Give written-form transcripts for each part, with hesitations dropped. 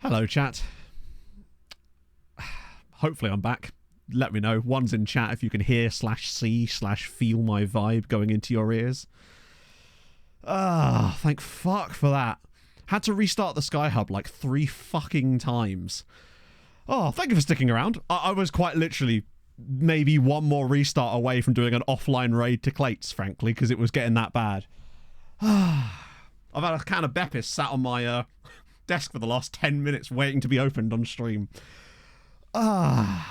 Hello, chat. Hopefully I'm back. Let me know. One's in chat if you can hear/see/feel my vibe going into your ears. Ah, thank fuck for that. Had to restart the Sky Hub like 3 fucking times. Oh, thank you for sticking around. I was quite literally maybe one more restart away from doing an offline raid to Clates, frankly, because it was getting that bad. I've had a can of Beppis sat on my desk for the last 10 minutes waiting to be opened on stream. Well,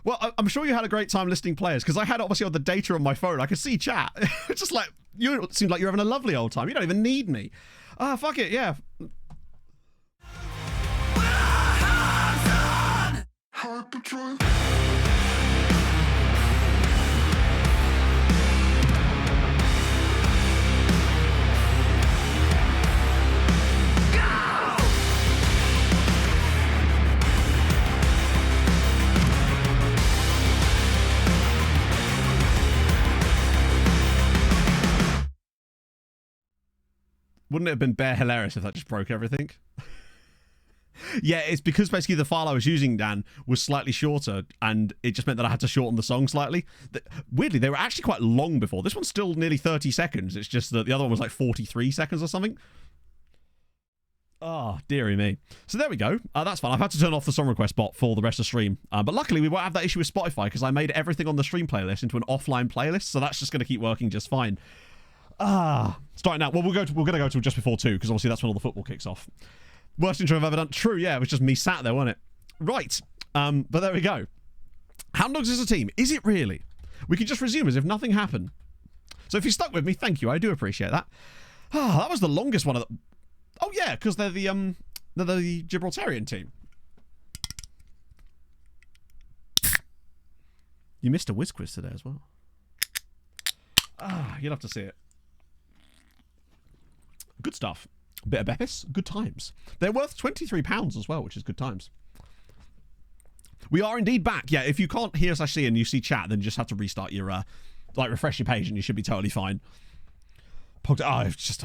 I'm sure you had a great time listing players, because I had obviously all the data on my phone. I could see chat. It's just like, you seem like you're having a lovely old time. You don't even need me. Fuck it, yeah. Hyperdrive. Wouldn't it have been bare hilarious if that just broke everything? Yeah, it's because basically the file I was using, Dan, was slightly shorter, and it just meant that I had to shorten the song slightly. Weirdly, they were actually quite long before. This one's still nearly 30 seconds. It's just that the other one was like 43 seconds or something. Oh, dearie me. So there we go. That's fine. I've had to turn off the song request bot for the rest of the stream. But luckily, we won't have that issue with Spotify, because I made everything on the stream playlist into an offline playlist, so that's just going to keep working just fine. Starting out. Well, we're going to go till just before 2, because obviously that's when all the football kicks off. Worst intro I've ever done. True, yeah, it was just me sat there, wasn't it? Right. But there we go. Hound Dogs is a team. Is it really? We can just resume as if nothing happened. So if you stuck with me, thank you. I do appreciate that. That was the longest one of the... Oh, yeah, because they're the Gibraltarian team. You missed a whiz quiz today as well. You'll have to see it. Good stuff. Bit of Beppis, good times. They're worth £23 as well, which is good times. We are indeed back. Yeah, if you can't hear us actually and you see chat, then you just have to restart your, refresh your page and you should be totally fine. It's just...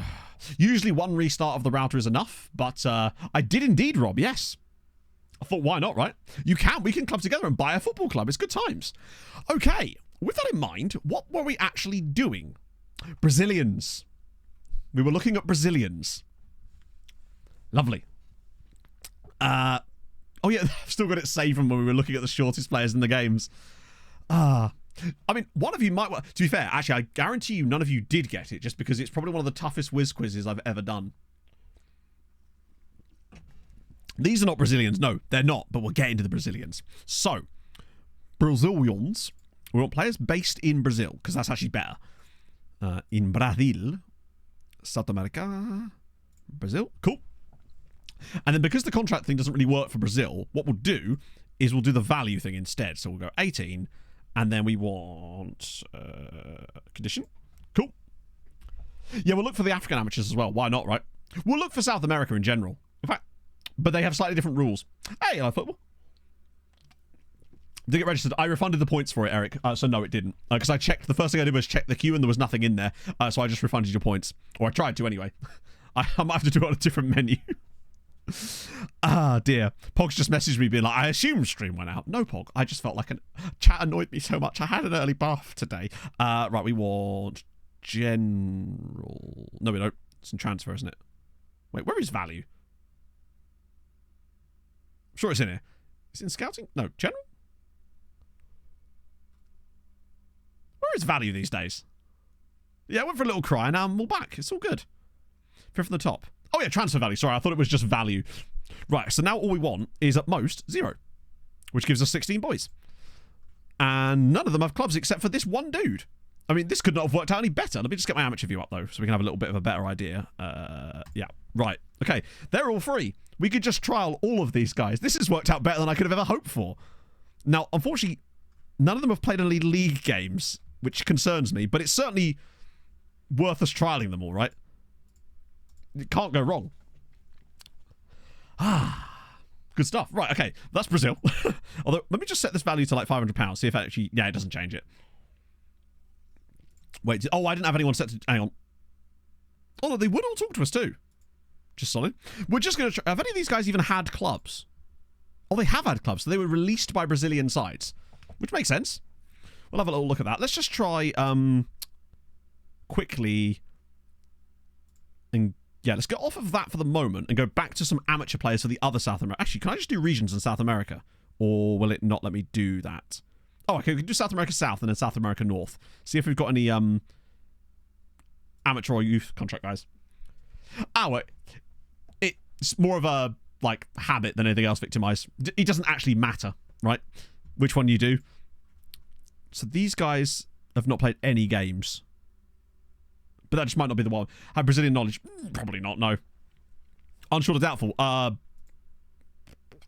usually one restart of the router is enough, but I did indeed, Rob, yes. I thought, why not, right? We can club together and buy a football club. It's good times. Okay, with that in mind, what were we actually doing? Brazilians. We were looking at Brazilians. Lovely. Oh yeah, I've still got it saved from when we were looking at the shortest players in the games. I mean, one of you might... To be fair, actually, I guarantee you none of you did get it, just because it's probably one of the toughest whiz quizzes I've ever done. These are not Brazilians. No, they're not, but we'll get into the Brazilians. So, Brazilians. We want players based in Brazil, because that's actually better. In Brazil. South America. Brazil. Cool. And then because the contract thing doesn't really work for Brazil, what we'll do is we'll do the value thing instead. So we'll go 18, and then we want condition. Cool. Yeah, we'll look for the African amateurs as well. Why not, right? We'll look for South America in general. In fact, but they have slightly different rules. Hey, hello, football. Did it get registered? I refunded the points for it, Eric. So no, it didn't. Because I checked. The first thing I did was check the queue, and there was nothing in there. So I just refunded your points. Or I tried to anyway. I might have to do it on a different menu. Dear. Pog's just messaged me being like, I assume stream went out. No, Pog. I just felt like chat annoyed me so much. I had an early bath today. Right, we want general. No, we don't. It's in transfer, isn't it? Wait, where is value? I'm sure it's in here. Is it in scouting? No, general? Where is value these days? Yeah, I went for a little cry and now I'm all back. It's all good. Fifth from the top. Oh yeah, transfer value. Sorry, I thought it was just value. Right, so now all we want is at most 0, which gives us 16 boys. And none of them have clubs except for this one dude. I mean, this could not have worked out any better. Let me just get my amateur view up though, so we can have a little bit of a better idea. Yeah, right. Okay, they're all free. We could just trial all of these guys. This has worked out better than I could have ever hoped for. Now, unfortunately, none of them have played any league games, which concerns me, but it's certainly worth us trialing them all, right? It can't go wrong. Good stuff. Right, okay. That's Brazil. Although, let me just set this value to like £500. See if it actually... Yeah, it doesn't change it. Wait. Oh, I didn't have anyone set to... Hang on. Oh, no, they would all talk to us too. Just solid. We're just going to try. Have any of these guys even had clubs? Oh, they have had clubs. So they were released by Brazilian sides, which makes sense. We'll have a little look at that. Let's just try quickly. And yeah, let's get off of that for the moment and go back to some amateur players for the other South America. Actually, can I just do regions in South America? Or will it not let me do that? Oh, okay. We can do South America South and then South America North. See if we've got any amateur or youth contract guys. Oh, wait. It's more of a like habit than anything else, Victimize. It doesn't actually matter, right? Which one you do. So these guys have not played any games. But that just might not be the one. Have Brazilian knowledge? Probably not, no. Unsure to doubtful. Don't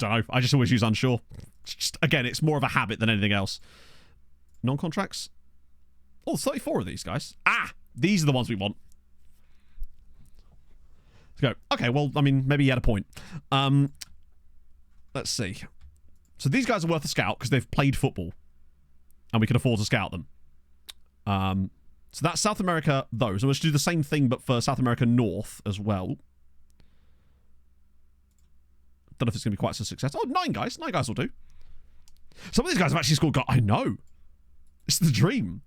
know. I just always use unsure. Just, again, it's more of a habit than anything else. Non-contracts? Oh, 34 of these guys. Ah! These are the ones we want. Let's go. Okay, well, I mean, maybe he had a point. Let's see. So these guys are worth a scout because they've played football. And we can afford to scout them. So that's South America, those. And we'll just do the same thing, but for South America North as well. Don't know if it's going to be quite so successful. Oh, 9 guys. 9 guys will do. Some of these guys have actually scored goals. I know. It's the dream.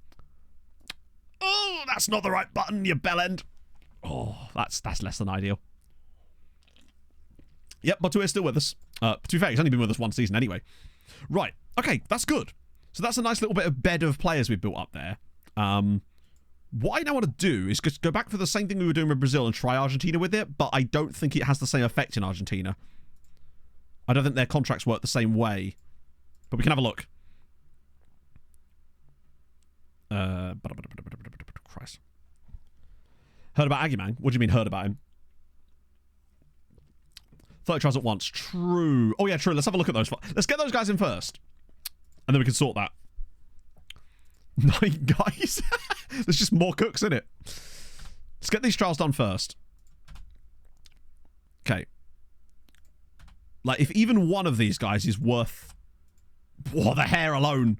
Oh, that's not the right button, you bellend. Oh, that's less than ideal. Yep, Batue's still with us. To be fair, he's only been with us 1 season anyway. Right. Okay, that's good. So that's a nice little bit of bed of players we've built up there. What I now want to do is just go back for the same thing we were doing with Brazil and try Argentina with it, but I don't think it has the same effect in Argentina. I don't think their contracts work the same way. But we can have a look. Christ. Heard about Aguiman? What do you mean heard about him? 30 tries at once. True. Oh, yeah, true. Let's have a look at those. Let's get those guys in first. And then we can sort that. 9 guys? There's just more cooks in it. Let's get these trials done first. Okay. Like, if even one of these guys is worth... Whoa, the hair alone.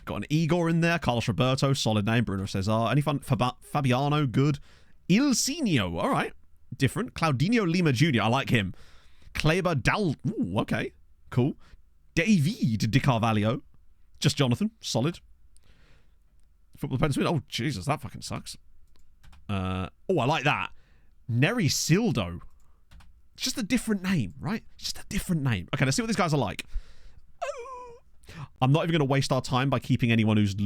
Got an Igor in there. Carlos Roberto, solid name. Bruno Cesar. Any fun? Fabiano, good. Ilsinho, all right. Different. Claudinho Lima Jr., I like him. Kleber Dal... Ooh, okay. Cool. David Di Carvalho. Just Jonathan. Solid. Football Pennsylvania. Oh, Jesus, that fucking sucks. Oh, I like that. Neri Sildo. It's just a different name, right? Just a different name. Okay, let's see what these guys are like. I'm not even going to waste our time by keeping anyone who's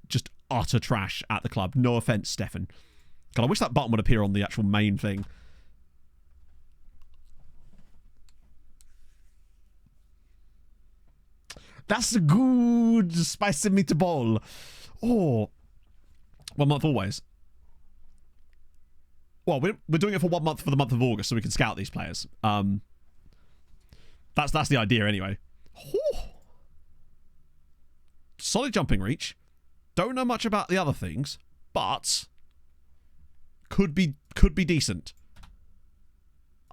just utter trash at the club. No offense, Stefan. God, I wish that button would appear on the actual main thing. That's a good spicy meatball. Oh. 1 month always. Well, we're doing it for 1 month for the month of August so we can scout these players. That's the idea anyway. Oh. Solid jumping reach. Don't know much about the other things, but could be decent.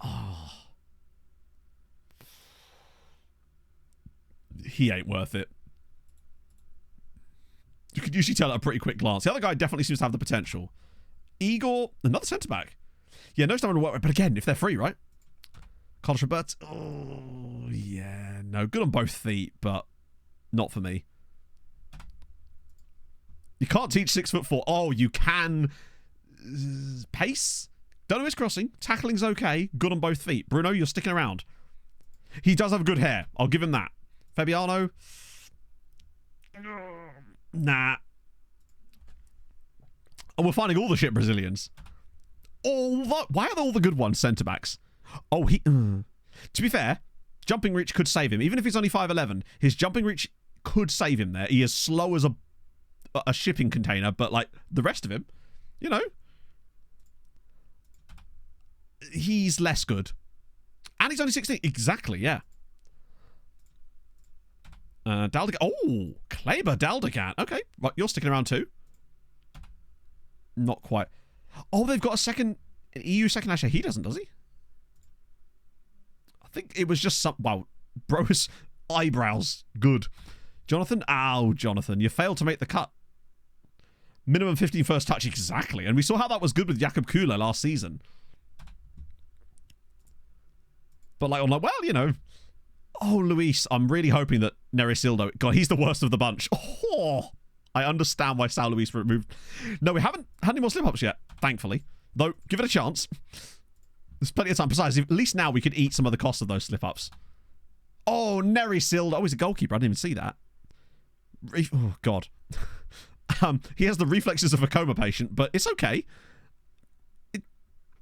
Oh. He ain't worth it. You could usually tell at a pretty quick glance. The other guy definitely seems to have the potential. Igor, another centre-back. Yeah, no stamina to work with, but again, if they're free, right? Carlos Roberto. Oh, yeah. No, good on both feet, but not for me. You can't teach 6'4". Oh, you can. Pace? Don't know his crossing. Tackling's okay. Good on both feet. Bruno, you're sticking around. He does have good hair. I'll give him that. Fabiano? Nah. And we're finding all the shit Brazilians. Why are all the good ones centre-backs? Oh, he... To be fair, jumping reach could save him. Even if he's only 5'11", his jumping reach could save him there. He is slow as a shipping container, but, like, the rest of him, you know, he's less good. And he's only 16. Exactly, yeah. Daldigan. Oh, Kleber Daldigan. Okay, right, you're sticking around too. Not quite. Oh, they've got an EU second national. He doesn't, does he? I think it was just some... Wow, bro's eyebrows. Good. Jonathan? Ow, Jonathan. You failed to make the cut. Minimum 15 first touch. Exactly. And we saw how that was good with Jakub Kula last season. But like, I'm like, well, you know. Oh, Luis, I'm really hoping that Nerisildo, God, he's the worst of the bunch. Oh, I understand why Sao Luis removed. No, we haven't had any more slip-ups yet, thankfully. Though, give it a chance. There's plenty of time. Besides, at least now we could eat some of the cost of those slip-ups. Oh, Nerisildo. Oh, he's a goalkeeper. I didn't even see that. Oh, God. He has the reflexes of a coma patient, but it's okay.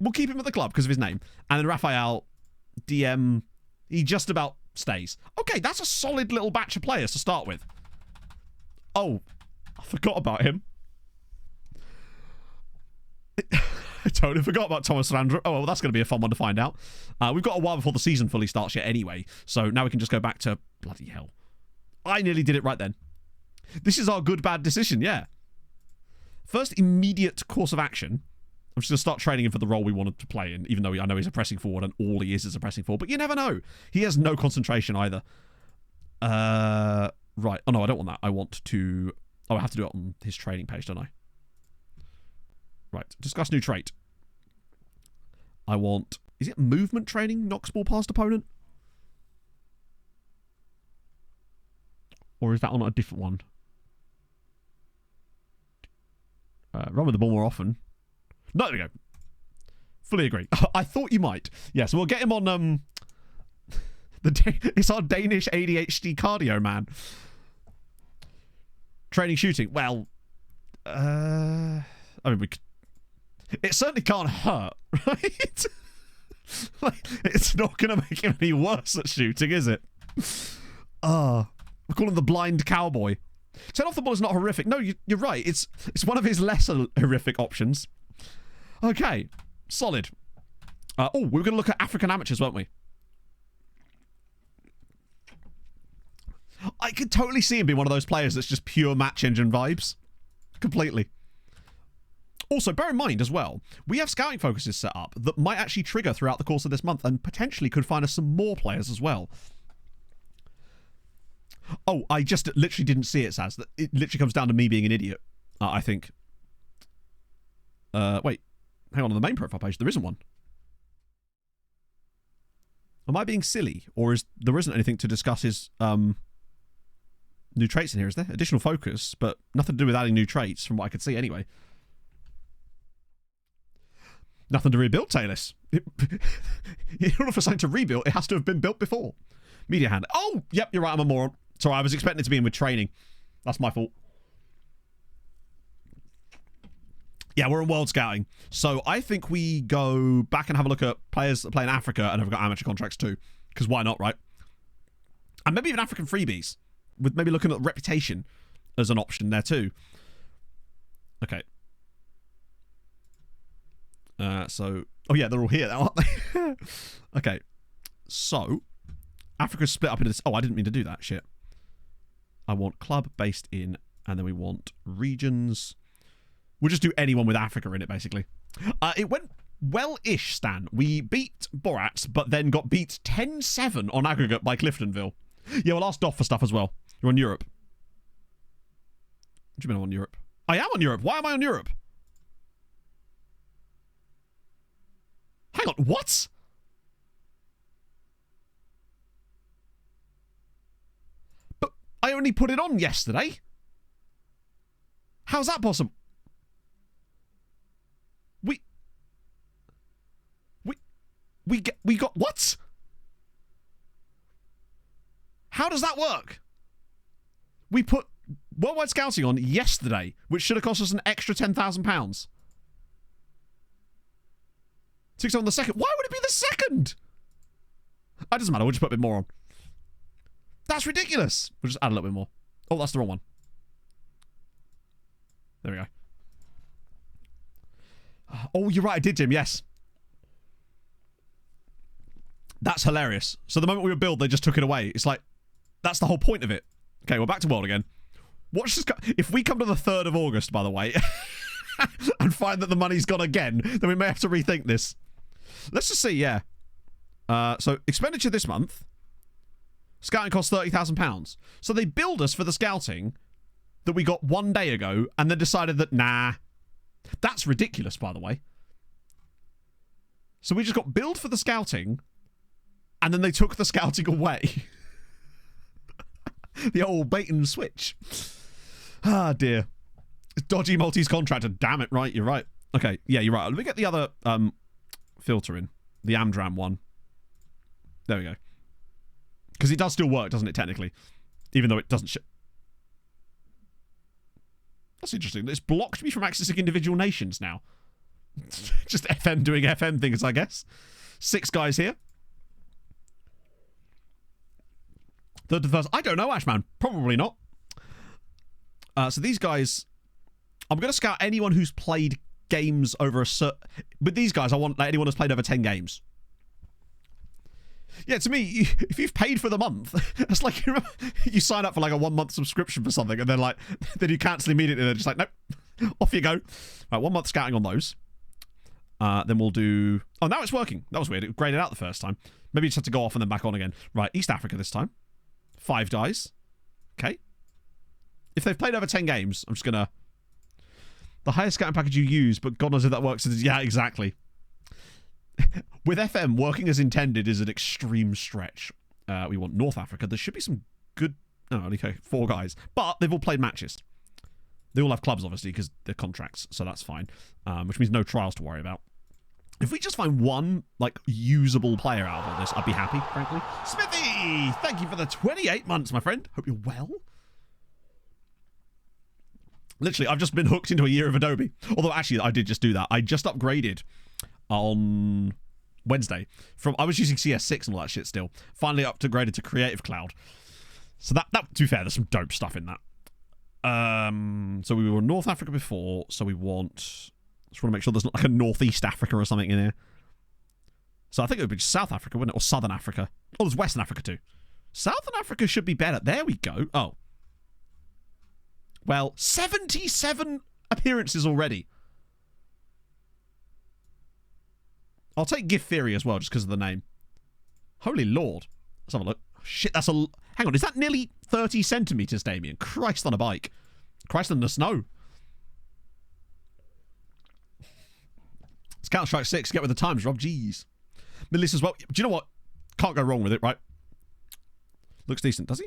We'll keep him at the club because of his name. And then Raphael, DM, he just about stays. Okay, that's a solid little batch of players to start with. Oh, I forgot about him. I totally forgot about Thomas Randra. Oh, well, that's going to be a fun one to find out. We've got a while before the season fully starts yet anyway, so now we can just go back to... Bloody hell. I nearly did it right then. This is our good, bad decision, yeah. First immediate course of action. I'm just going to start training him for the role we wanted to play in, even though I know he's a pressing forward and all he is a pressing forward. But you never know. He has no concentration either. Right. Oh, no, I don't want that. I want to... Oh, I have to do it on his training page, don't I? Right. Discuss new trait. I want... Is it movement training? Knocks ball past opponent? Or is that on a different one? Run with the ball more often. No, there we go. Fully agree. I thought you might. Yeah, so we'll get him on... It's our Danish ADHD cardio man. Training shooting. Well... I mean, we could... It certainly can't hurt, right? Like, it's not going to make him any worse at shooting, is it? We call him the blind cowboy. Turn off the ball is not horrific. No, you're right. It's one of his lesser horrific options. Okay, solid. Oh, we were going to look at African amateurs, weren't we? I could totally see him being one of those players that's just pure match engine vibes. Completely. Also, bear in mind as well, we have scouting focuses set up that might actually trigger throughout the course of this month and potentially could find us some more players as well. Oh, I just literally didn't see it, Saz. It literally comes down to me being an idiot, I think. Wait. Hang on the main profile page. There isn't one. Am I being silly? Or there isn't anything to discuss his new traits in here, is there? Additional focus, but nothing to do with adding new traits from what I could see anyway. Nothing to rebuild, Taylor. In order for something to rebuild, it has to have been built before. Media hand. Oh, yep, you're right, I'm a moron. Sorry, I was expecting it to be in with training. That's my fault. Yeah, we're in World Scouting. So I think we go back and have a look at players that play in Africa and have got amateur contracts too. Because why not, right? And maybe even African freebies. With maybe looking at reputation as an option there too. Okay. So... Oh yeah, they're all here, aren't they? Okay. So... Africa's split up into... Oh, I didn't mean to do that. Shit. I want club based in... And then we want regions... We'll just do anyone with Africa in it, basically. It went well-ish, Stan. We beat Borat, but then got beat 10-7 on aggregate by Cliftonville. Yeah, we'll ask Doff for stuff as well. You're on Europe. What do you mean I'm on Europe? I am on Europe. Why am I on Europe? Hang on, what? But I only put it on yesterday. How's that possible? We got what? How does that work? We put Worldwide Scouting on yesterday, which should have cost us an extra £10,000. 6 on the second. Why would it be the second? It doesn't matter. We'll just put a bit more on. That's ridiculous. We'll just add a little bit more. Oh, that's the wrong one. There we go. Oh, you're right. I did, Jim. Yes. That's hilarious. So the moment we were billed, they just took it away. It's like, that's the whole point of it. Okay, we're back to World again. Watch this. If we come to the 3rd of August, by the way, and find that the money's gone again, then we may have to rethink this. Let's just see, yeah. So expenditure this month. Scouting costs £30,000. So they billed us for the scouting that we got 1 day ago and then decided that, nah. That's ridiculous, by the way. So we just got billed for the scouting and then they took the scouting away. The old bait and switch. Ah, dear. Dodgy Maltese contractor. Damn it, right, you're right. Okay, yeah, you're right. Let me get the other filter in. The Amdram one. There we go. Because it does still work, doesn't it, technically? Even though it doesn't That's interesting. It's blocked me from accessing individual nations now. Just FM doing FM things, I guess. 6 guys here. Third to first. I don't know, Ashman. Probably not. So these guys... I'm going to scout anyone who's played games over a certain... With these guys, I want anyone who's played over 10 games. Yeah, to me, if you've paid for the month, it's like you sign up for like a 1-month subscription for something, and then you cancel immediately. They're just like, nope, off you go. Right, 1 month scouting on those. Then we'll do... Oh, now it's working. That was weird. It graded out the first time. Maybe you just have to go off and then back on again. Right, East Africa this time. 5 guys. Okay. If they've played over 10 games, I'm just going to... The highest scouting package you use, but God knows if that works. Yeah, exactly. With FM, working as intended is an extreme stretch. We want North Africa. There should be some good... Oh, okay, 4 guys. But they've all played matches. They all have clubs, obviously, because they're contracts, so that's fine. Which means no trials to worry about. If we just find one, like, usable player out of all this, I'd be happy, frankly. Smithy! Thank you for the 28 months, my friend. Hope you're well. Literally, I've just been hooked into a year of Adobe. Although, actually, I did just do that. I just upgraded on Wednesday. I was using CS6 and all that shit still. Finally upgraded to Creative Cloud. So that, to be fair, there's some dope stuff in that. So we were North Africa before, so we want... Just want to make sure there's not like a Northeast Africa or something in here. So I think it would be South Africa, wouldn't it? Or Southern Africa. Oh, there's Western Africa too. Southern Africa should be better. There we go. Oh. Well, 77 appearances already. I'll take Gift Theory as well, just because of the name. Holy Lord. Let's have a look. Shit, that's a... Hang on, is that nearly 30 centimetres, Damien? Christ on a bike. Christ on the snow. It's Counter-Strike 6. Get with the times, Rob. Jeez. Middle East as well. Do you know what? Can't go wrong with it, right? Looks decent, does he?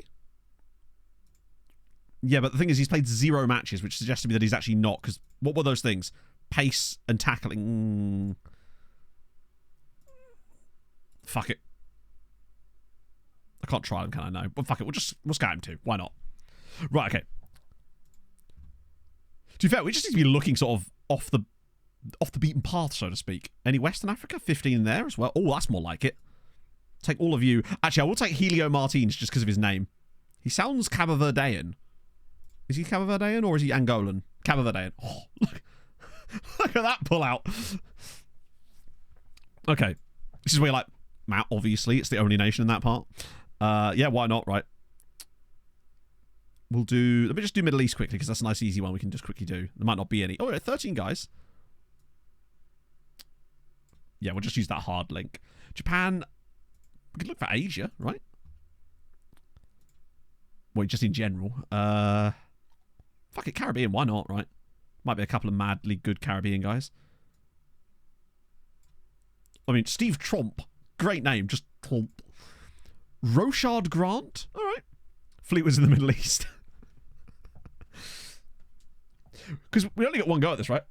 Yeah, but the thing is, he's played 0 matches, which suggests to me that he's actually not, because what were those things? Pace and tackling. Fuck it. I can't try him, can I? No. But fuck it, we'll scout him too. Why not? Right, okay. To be fair, we just need to be looking sort of off the beaten path, so to speak. Any Western Africa? 15 there as well. Oh, that's more like it. Take all of you. Actually, I will take Helio Martins just because of his name. He sounds Cabo Verdean. Is he Cabo Verdean or is he Angolan? Cabo Verdean. Oh, look at that pull out. Okay. This is where you're like, Matt, obviously, it's the only nation in that part. Yeah, why not, right? We'll do... Let me just do Middle East quickly because that's a nice, easy one we can just quickly do. There might not be any. Oh, 13 guys. Yeah, we'll just use that hard link. Japan... We could look for Asia, right? Well, just in general. Fuck it, Caribbean, why not, right? Might be a couple of madly good Caribbean guys. I mean, Steve Tromp. Great name, just Tromp. Rochard Grant? Alright. Fleet was in the Middle East. Because we only got one go at this, right?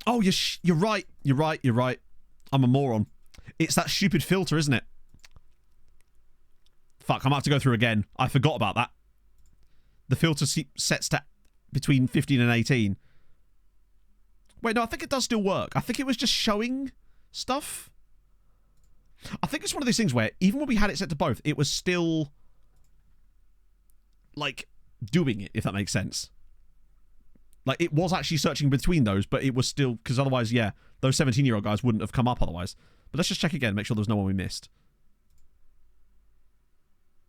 Oh, you're right. You're right. I'm a moron. It's that stupid filter, isn't it? Fuck, I might have to go through again. I forgot about that. The filter sets to between 15 and 18. Wait, no, I think it does still work. I think it was just showing stuff. I think it's one of those things where even when we had it set to both, it was still like doing it, if that makes sense. Like it was actually searching between those, but it was still, because otherwise, yeah, those 17-year-old guys wouldn't have come up otherwise. But let's just check again, make sure there's no one we missed.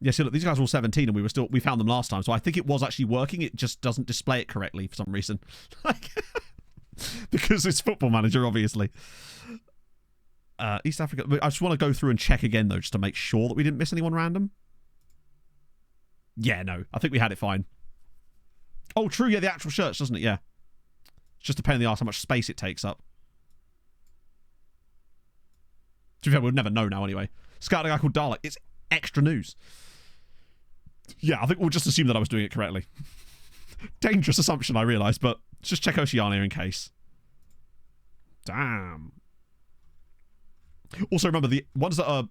Yeah, see, look, these guys were all 17 and we found them last time, so I think it was actually working. It just doesn't display it correctly for some reason. Like, because it's Football Manager, obviously. East Africa. I just want to go through and check again, though, just to make sure that we didn't miss anyone random. Yeah, no. I think we had it fine. Oh, true. Yeah, the actual shirts, doesn't it? Yeah. It's just a pain in the arse how much space it takes up. To be fair, we'll never know now anyway. Scouting a guy called Dalek. It's extra news. Yeah, I think we'll just assume that I was doing it correctly. Dangerous assumption, I realise, but just check Oceania in case. Damn. Also, remember, the ones that are...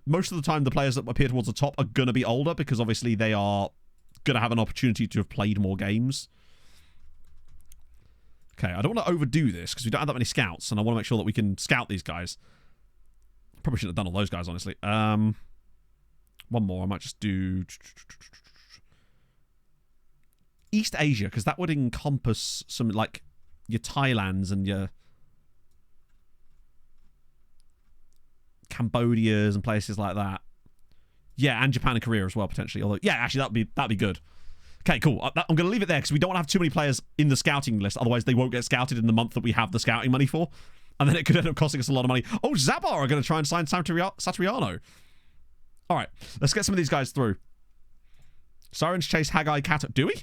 Most of the time, the players that appear towards the top are going to be older because, obviously, they are going to have an opportunity to have played more games. Okay, I don't want to overdo this because we don't have that many scouts, and I want to make sure that we can scout these guys. Probably shouldn't have done all those guys, honestly. One more. I might just do... East Asia, because that would encompass some, like, your Thailands and your Cambodias and places like that. Yeah, and Japan and Korea as well, potentially. Although, yeah, actually, that'd be good. Okay, cool. I'm going to leave it there because we don't want to have too many players in the scouting list. Otherwise, they won't get scouted in the month that we have the scouting money for. And then it could end up costing us a lot of money. Oh, Zabar are going to try and sign Satriano. All right, let's get some of these guys through. Sirens chase Haggai Cat. Do we?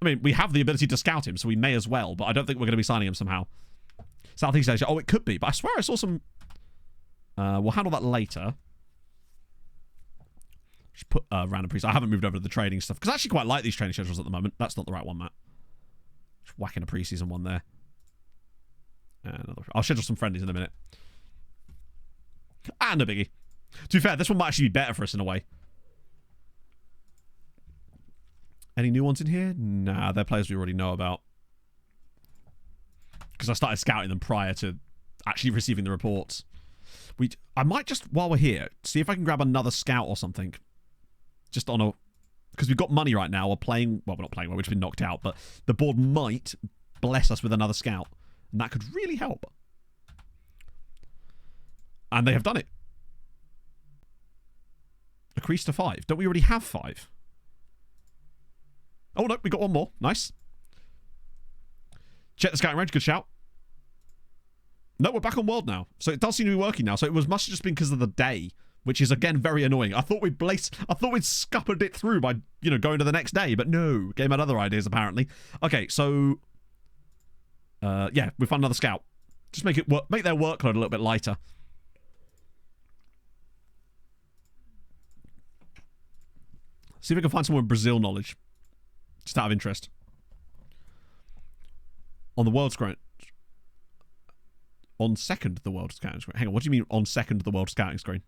I mean, we have the ability to scout him, so we may as well, but I don't think we're going to be signing him somehow. Southeast Asia. Oh, it could be, but I swear I saw some... we'll handle that later. Just put random priests. I haven't moved over to the trading stuff, because I actually quite like these training schedules at the moment. That's not the right one, Matt. Just whacking a preseason one there. I'll schedule some friendlies in a minute. Ah, no biggie. To be fair, this one might actually be better for us in a way. Any new ones in here? Nah, they're players we already know about. Because I started scouting them prior to actually receiving the reports. I might just, while we're here, see if I can grab another scout or something. Just on a... Because we've got money right now. We're playing... Well, we're not playing well. We've just been knocked out. But the board might bless us with another scout. And that could really help. And they have done it. Increase to 5. Don't we already have 5? Oh, no. We got one more. Nice. Check the scouting range. Good shout. No, we're back on world now. So it does seem to be working now. So it must have just been because of the day, which is, again, very annoying. I thought we'd scuppered it through by, going to the next day. But no. Game had other ideas, apparently. Okay, so... yeah, we found another scout. Just make their workload a little bit lighter. See if we can find someone with Brazil knowledge. Just out of interest. On the world scouting. On second the world scouting screen. Hang on, what do you mean on second the world scouting screen?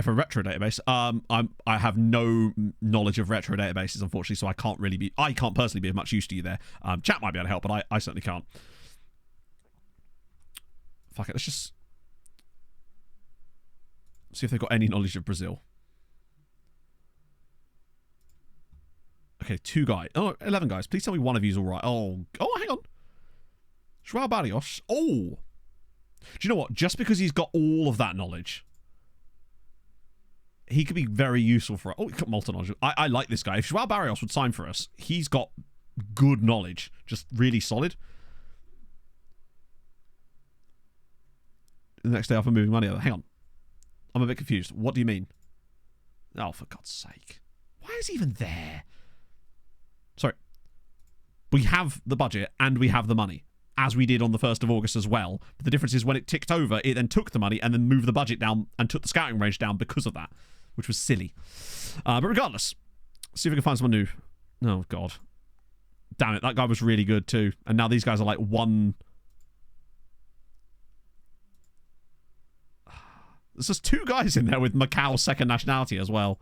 For retro database, I have no knowledge of retro databases, unfortunately, so I can't personally be of much use to you there. Chat might be able to help, but I certainly can't. Fuck it, let's just see if they've got any knowledge of Brazil. Okay, 2 guys. Oh, 11 guys. Please tell me one of you's all right. Oh, hang on. João Barrios. Oh. Do you know what? Just because he's got all of that knowledge, he could be very useful for... Oh, he's got Malta knowledge. I like this guy. If João Barrios would sign for us, he's got good knowledge. Just really solid. The next day after moving money. Hang on. I'm a bit confused. What do you mean? Oh, for God's sake. Why is he even there? Sorry. We have the budget and we have the money, as we did on the 1st of August as well. But the difference is when it ticked over, it then took the money and then moved the budget down and took the scouting range down because of that, which was silly. But regardless, see if we can find someone new. Oh, God. Damn it, that guy was really good too. And now these guys are like one... There's just 2 guys in there with Macau's second nationality as well.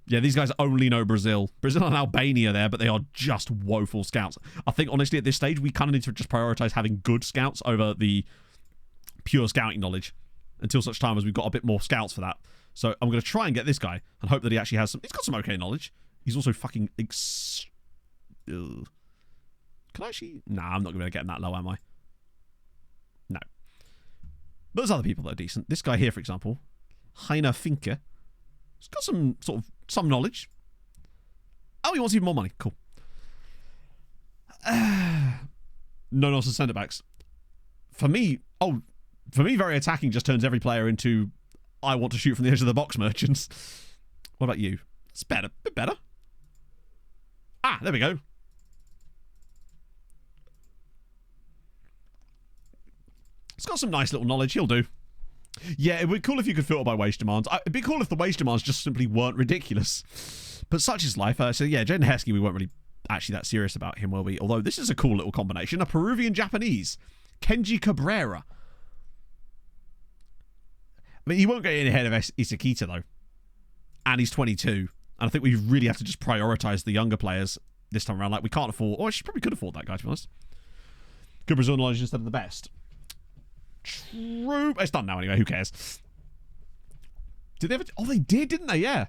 Yeah, these guys only know Brazil. Brazil and Albania there, but they are just woeful scouts. I think, honestly, at this stage, we kind of need to just prioritize having good scouts over the pure scouting knowledge until such time as we've got a bit more scouts for that. So I'm going to try and get this guy and hope that he actually has some... He's got some okay knowledge. He's also fucking... Can I actually... Nah, I'm not going to get him that low, am I? No. But there's other people that are decent. This guy here, for example, Heiner Finke. He's got some knowledge. Oh, he wants even more money. Cool. No nonsense centre backs. For me, very attacking just turns every player into I want to shoot from the edge of the box merchants. What about you? It's better. A bit better. Ah, there we go. got some nice little knowledge. He'll do. Yeah, it would be cool if you could filter by wage demands. It'd be cool if the wage demands just simply weren't ridiculous. But such is life. So yeah, Jaden Heskey, we weren't really actually that serious about him, were we? Although this is a cool little combination. A Peruvian-Japanese. Kenji Cabrera. I mean, he won't get in ahead of Isakita, though. And he's 22. And I think we really have to just prioritise the younger players this time around. Like, we can't afford... Or she probably could afford that guy, to be honest. Good Brazil knowledge instead of the best. True. It's done now anyway. Who cares? Did they ever... Oh, they did, didn't they? Yeah.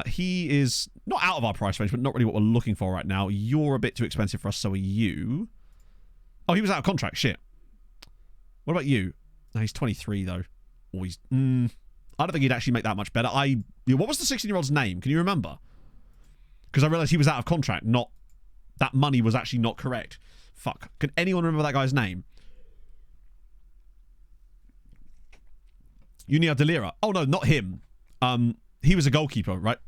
He is not out of our price range, but not really what we're looking for right now. You're a bit too expensive for us, so are you. Oh, he was out of contract. Shit. What about you? No, he's 23, though. Or he's... I don't think he'd actually make that much better. What was the 16-year-old's name? Can you remember? Because I realised he was out of contract, not... That money was actually not correct. Fuck. Can anyone remember that guy's name? Junior Delira. Oh, no, not him. He was a goalkeeper, right?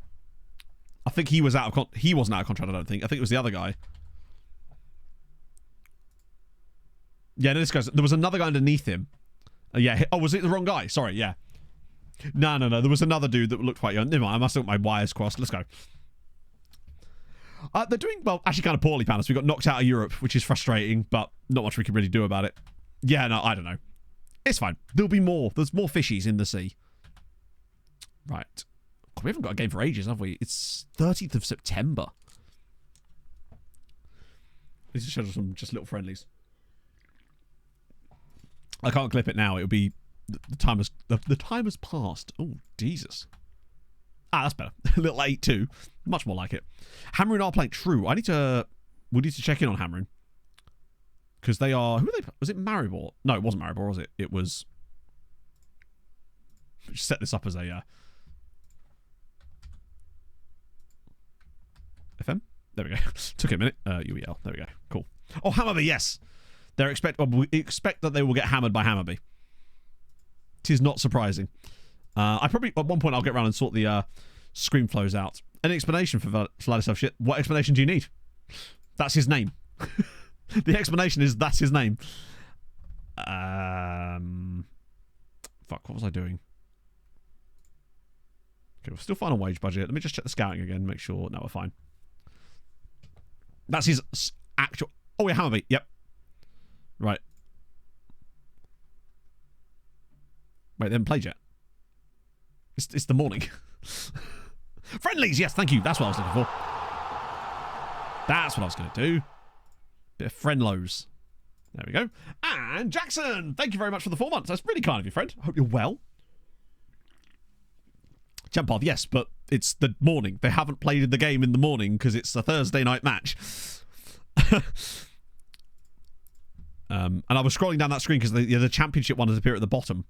I think he was out of... He wasn't out of contract, I don't think. I think it was the other guy. Yeah, no, this guy's... There was another guy underneath him. Yeah. Oh, was it the wrong guy? Sorry, yeah. No. There was another dude that looked quite young. Never mind, I must have got my wires crossed. Let's go. They're doing, well, actually kind of poorly, Panos. We got knocked out of Europe, which is frustrating, but not much we can really do about it. Yeah, no, I don't know. It's fine. There'll be more. There's more fishies in the sea. Right. God, we haven't got a game for ages, have we? It's 30th of September. Let's just show some just little friendlies. I can't clip it now. It'll be the time has passed. Oh, Jesus. Ah, that's better. A little 8-2. Much more like it. Hamrun are playing true. We need to check in on Hamrun. Because they are... Who are they... Was it Maribor? No, it wasn't Maribor, was it? It was... Just set this up as a... FM? There we go. Took it a minute. UEL. There we go. Cool. Oh, Hammerby, yes. We expect that they will get hammered by Hammerby. It is not surprising. I probably... At one point, I'll get around and sort the screen flows out. Any explanation for Vladislav shit? What explanation do you need? That's his name. The explanation is that's his name. Fuck, what was I doing? Okay, we're still fine on wage budget. Let me just check the scouting again, make sure. No, we're fine. That's his actual... Oh, yeah, Hammerby. Yep. Right. Wait, they haven't played yet. It's the morning. Friendlies, yes, thank you. That's what I was looking for. That's what I was going to do. Bit of friendlos. There we go. And Jackson, thank you very much for the 4 months. That's really kind of you, friend. I hope you're well. Champard, yes, but it's the morning. They haven't played the game in the morning because it's a Thursday night match. And I was scrolling down that screen because the championship one has appeared at the bottom.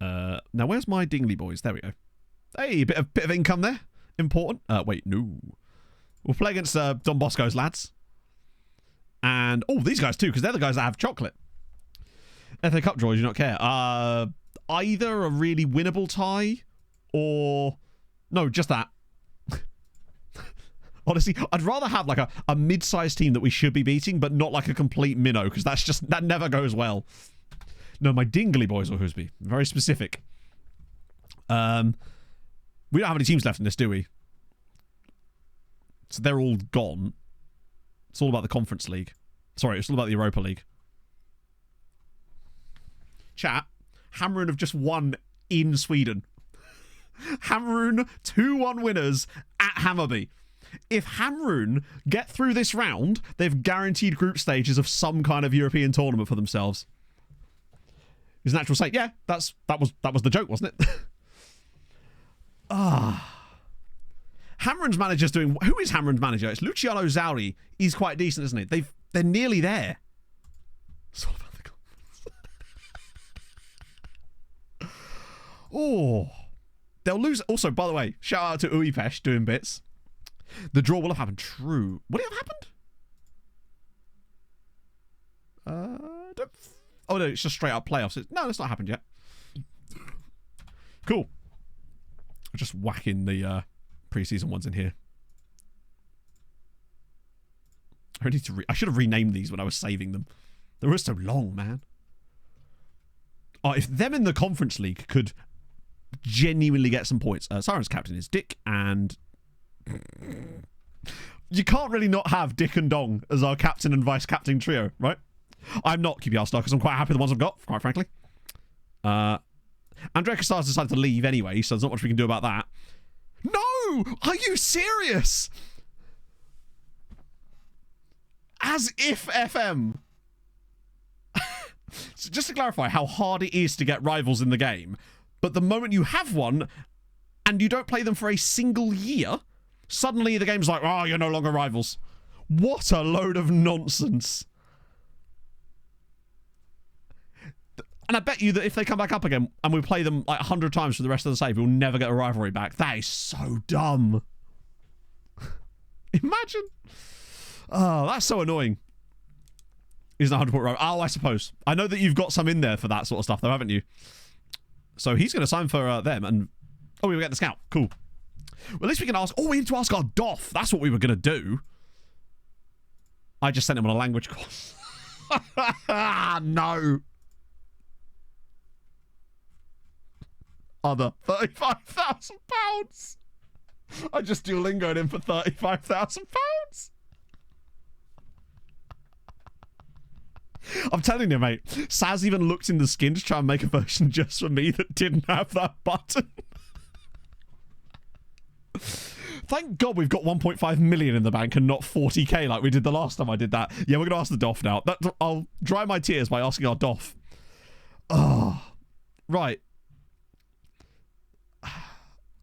Now, where's my Dingley boys? There we go. Hey, bit of income there. Important. Wait, no. We'll play against Don Bosco's lads. And, oh, these guys too, because they're the guys that have chocolate. FA Cup draw, do you not care? Either a really winnable tie or... No, just that. Honestly, I'd rather have like a mid-sized team that we should be beating, but not like a complete minnow, because that never goes well. No, my Dingley boys or Husby. Very specific. We don't have any teams left in this, do we? So they're all gone. It's all about the Conference League. Sorry, it's all about the Europa League. Chat, Hamrun have just won in Sweden. Hamrun 2-1 winners at Hammarby. If Hamrun get through this round, they've guaranteed group stages of some kind of European tournament for themselves. Is natural say, yeah, that was the joke, wasn't it? Hamrun's manager's doing... Who is Hamrun's manager? It's Luciano Zauri. He's quite decent, isn't he? They're nearly there. It's all about the conference. Oh. They'll lose... Also, by the way, shout out to Uipesh doing bits. The draw will have happened. True. Would it have happened? Oh, no, it's just straight up playoffs. No, that's not happened yet. Cool. Just whacking the... pre-season ones in here. I should have renamed these when I was saving them. They were so long, man. Oh, if them in the Conference League could genuinely get some points. Sirens captain is Dick, and you can't really not have Dick and Dong as our captain and vice captain trio, right? I'm not QPR star because I'm quite happy with the ones I've got, quite frankly. Andrea Casar's decided to leave anyway, so there's not much we can do about that. No! Are you serious? As if FM. So just to clarify how hard it is to get rivals in the game, but the moment you have one and you don't play them for a single year, suddenly the game's like, oh, you're no longer rivals. What a load of nonsense. And I bet you that if they come back up again and we play them like 100 times for the rest of the save, we'll never get a rivalry back. That is so dumb. Imagine. Oh, that's so annoying. He's not 100-point rival. Oh, I suppose. I know that you've got some in there for that sort of stuff, though, haven't you? So he's going to sign for them. And oh, we were getting the scout. Cool. Well, at least we can ask. Oh, we need to ask our DOF. That's what we were going to do. I just sent him on a language course. No. Other £35,000. I just Duolingoed him for £35,000. I'm telling you, mate. Saz even looked in the skin to try and make a version just for me that didn't have that button. Thank God we've got 1.5 million in the bank and not 40k like we did the last time I did that. Yeah, we're going to ask the DOF now. I'll dry my tears by asking our DOF. Oh, right.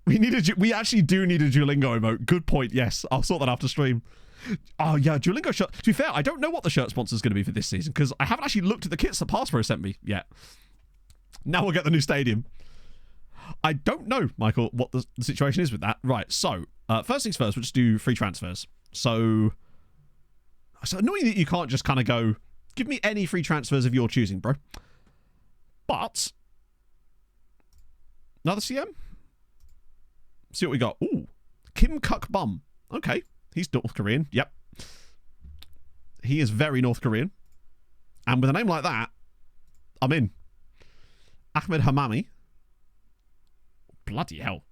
We actually do need a Duolingo emote. Good point, yes. I'll sort that after stream. Oh, yeah, Duolingo shirt. To be fair, I don't know what the shirt sponsor is going to be for this season because I haven't actually looked at the kits that Passpro sent me yet. Now we'll get the new stadium. I don't know, Michael, what the situation is with that. Right, so, first things first, we'll just do free transfers. So annoying that you can't just kind of go, give me any free transfers of your choosing, bro. But, another CM? See what we got. Ooh, Kim Kuk Bum. Okay. He's North Korean. Yep. He is very North Korean. And with a name like that, I'm in. Ahmed Hamami. Bloody hell.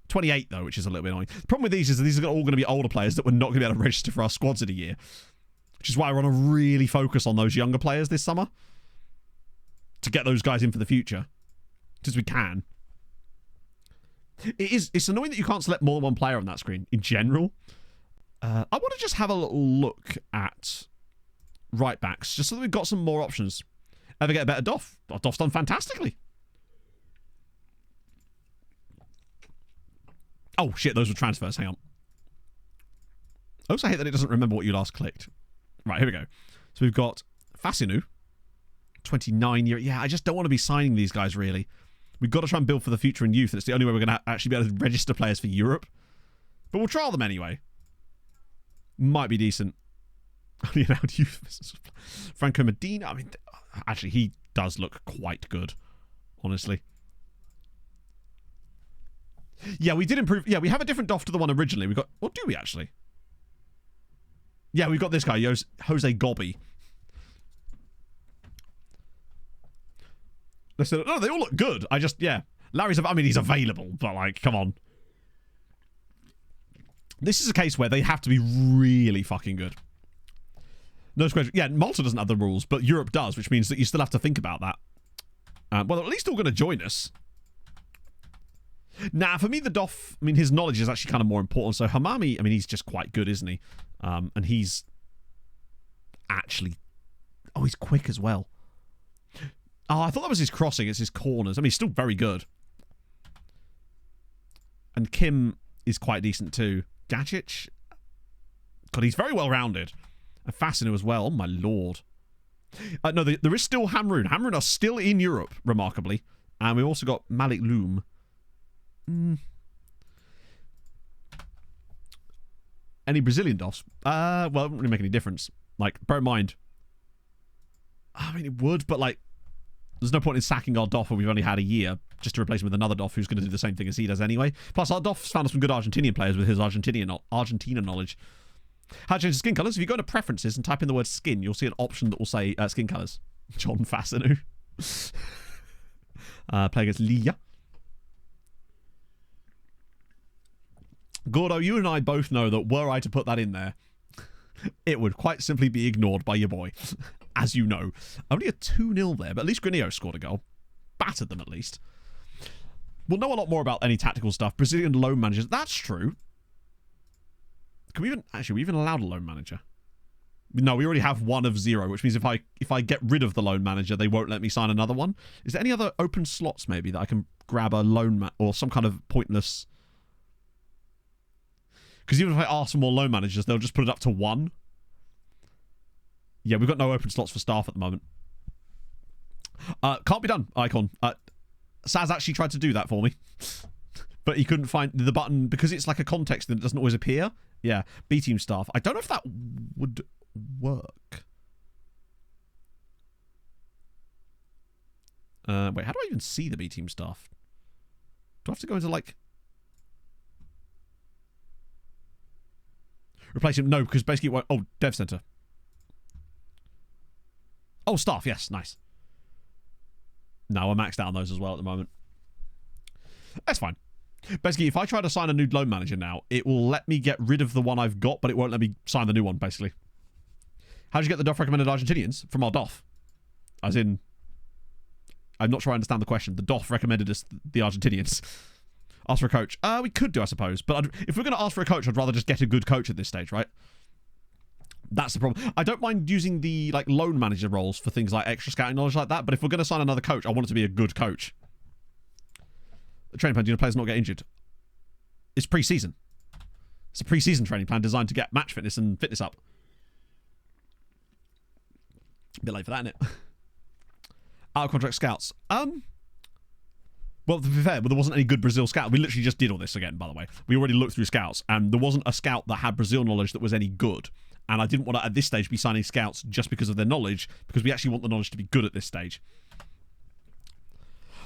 28, though, which is a little bit annoying. The problem with these is that these are all going to be older players that we're not going to be able to register for our squads in a year. Which is why I want to really focus on those younger players this summer. To get those guys in for the future. Because we can. It's annoying that you can't select more than one player on that screen in general. I want to just have a little look at right backs, just so that we've got some more options. Ever get a better DOF? Our DOF's done fantastically. Oh, shit, those were transfers. Hang on. I also hate that it doesn't remember what you last clicked. Right, here we go. So we've got Fasinu, 29 year. Yeah, I just don't want to be signing these guys, really. We've got to try and build for the future in youth, and it's the only way we're going to actually be able to register players for Europe. But we'll trial them anyway. Might be decent. Only allowed youth. Franco Medina. I mean, actually, he does look quite good, honestly. Yeah, we did improve. Yeah, we have a different DOF to the one originally. We got. What do we actually? Yeah, we've got this guy, Jose Gobby. Listen, no, they all look good. I just, yeah. Larry's, I mean, he's available, but like, come on. This is a case where they have to be really fucking good. No question. Yeah, Malta doesn't have the rules, but Europe does, which means that you still have to think about that. Well, at least they're all going to join us. Nah, for me, the DOF, I mean, his knowledge is actually kind of more important. So Hamami, I mean, he's just quite good, isn't he? And he's actually... Oh, he's quick as well. Oh, I thought that was his crossing. It's his corners. I mean, he's still very good. And Kim is quite decent too. Gacic? God, he's very well-rounded. And Fascinu as well. Oh, my lord. No, there is still Hamrun. Hamrun are still in Europe, remarkably. And we've also got Malik Loom. Any Brazilian DOFs? Well, it wouldn't really make any difference. Like, bear in mind. I mean, it would, but like, there's no point in sacking our DOF when we've only had a year just to replace him with another DOF who's going to do the same thing as he does anyway. Plus, our DOF's found us some good Argentinian players with his Argentina knowledge. How to change the skin colours? If you go to preferences and type in the word skin, you'll see an option that will say skin colours. John Fassinu. Play against Leah. Gordo, you and I both know that were I to put that in there, it would quite simply be ignored by your boy. As you know. Only a 2-0 there, but at least Granillo scored a goal. Battered them at least. We'll know a lot more about any tactical stuff. Brazilian loan managers. That's true. Can we even... Actually, we even allowed a loan manager? No, we already have 1 of 0, which means if I get rid of the loan manager, they won't let me sign another one. Is there any other open slots, maybe, that I can grab a loan... or some kind of pointless... Because even if I ask for more loan managers, they'll just put it up to 1. Yeah, we've got no open slots for staff at the moment. Can't be done, Icon. Saz actually tried to do that for me. But he couldn't find the button because it's like a context that doesn't always appear. Yeah, B-team staff. I don't know if that would work. Wait, how do I even see the B-team staff? Do I have to go into, like... Replace him? No, because basically it won't... Oh, dev center. Oh, staff. Yes, nice. No, I'm maxed out on those as well at the moment. That's fine. Basically, if I try to sign a new loan manager now, it will let me get rid of the one I've got, but it won't let me sign the new one, basically. How did you get the DOF recommended Argentinians? From our DOF. As in... I'm not sure I understand the question. The DOF recommended us the Argentinians. Ask for a coach. We could do, I suppose. But if we're going to ask for a coach, I'd rather just get a good coach at this stage, right? That's the problem. I don't mind using the like loan manager roles for things like extra scouting knowledge like that, but if we're going to sign another coach, I want it to be a good coach. The training plan, do you know players not get injured? It's pre-season. It's a pre-season training plan designed to get match fitness and fitness up. A bit late for that, isn't it? Out of contract scouts. Well, to be fair, there wasn't any good Brazil scout. We literally just did all this again, by the way. We already looked through scouts, and there wasn't a scout that had Brazil knowledge that was any good. And I didn't want to, at this stage, be signing scouts just because of their knowledge, because we actually want the knowledge to be good at this stage.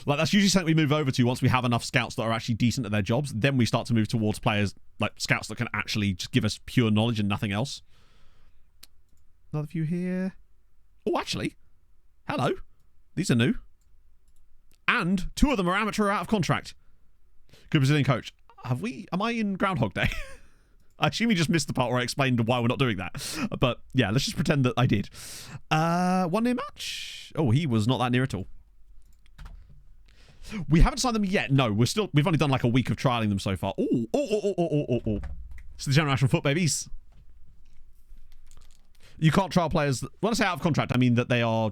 Like, that's usually something we move over to once we have enough scouts that are actually decent at their jobs. Then we start to move towards players, like scouts that can actually just give us pure knowledge and nothing else. Another few here. Oh, actually. Hello. These are new. And 2 of them are amateur out of contract. Good Brazilian coach. Am I in Groundhog Day? I assume you just missed the part where I explained why we're not doing that. But yeah, let's just pretend that I did. 1 near match. Oh, he was not that near at all. We haven't signed them yet. No, we've only done like a week of trialing them so far. Oh. It's the generational foot babies. You can't trial players. When I say out of contract, I mean that they are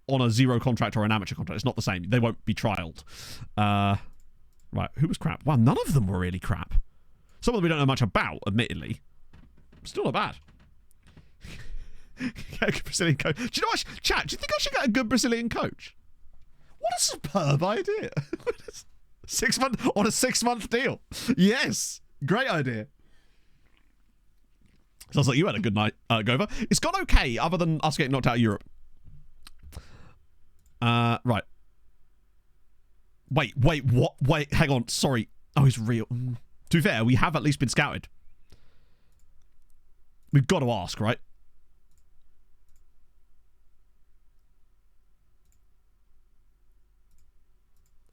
on a 0 contract or an amateur contract. It's not the same. They won't be trialed. Right, who was crap? Well, none of them were really crap. Some of them we don't know much about, admittedly. Still not bad. Get a good Brazilian coach. Do you know what? Chat, do you think I should get a good Brazilian coach? What a superb idea. 6 month on a 6-month deal. Yes. Great idea. Sounds like you had a good night, Gova. It's gone okay, other than us getting knocked out of Europe. Right. Wait, what? Wait, hang on. Sorry. Oh, he's real. To be fair, we have at least been scouted. We've got to ask, right?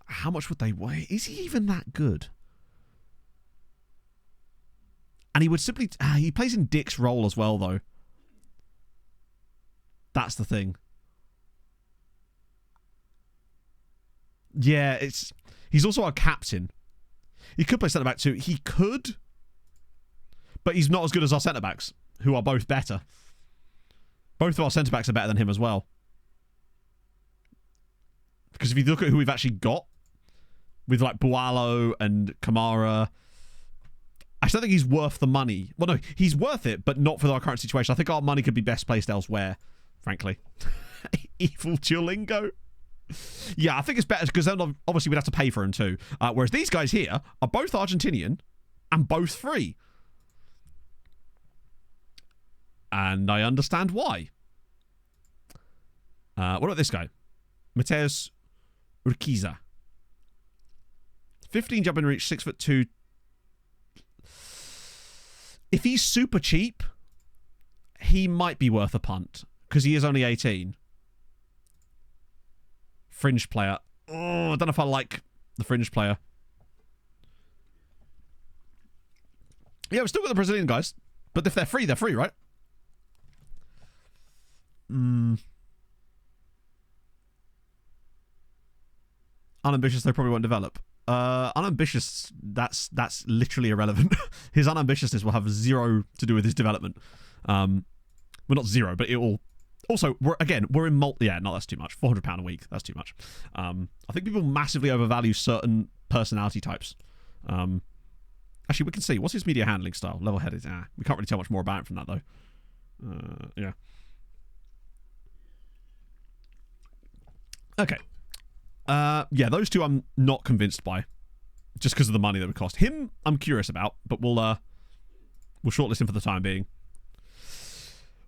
How much would they weigh? Is he even that good? And he would simply... he plays in Dick's role as well, though. That's the thing. Yeah, he's also our captain. He could play centre-back too. He could. But he's not as good as our centre-backs, who are both better. Both of our centre-backs are better than him as well. Because if you look at who we've actually got, with like Bualo and Kamara, I still think he's worth the money. Well, no, he's worth it, but not for our current situation. I think our money could be best placed elsewhere, frankly. Evil Duolingo. Yeah, I think it's better because then obviously we'd have to pay for him too. Whereas these guys here are both Argentinian and both free. And I understand why. What about this guy? Mateus Urquiza. 15 jump and reach, 6'2". If he's super cheap, he might be worth a punt because he is only 18. Fringe player. Oh, I don't know if I like the fringe player. Yeah, we've still got the Brazilian guys. But if they're free, right? Unambitious, they probably won't develop. Unambitious, that's literally irrelevant. His unambitiousness will have zero to do with his development. Well, not zero, but it will. Also, we're in Malta. Yeah, no, that's too much. £400 a week, that's too much. I think people massively overvalue certain personality types. Actually, we can see. What's his media handling style? Level-headed. We can't really tell much more about it from that, though. Yeah. Okay. Yeah, those two I'm not convinced by. Just because of the money that would cost. Him, I'm curious about, but we'll shortlist him for the time being.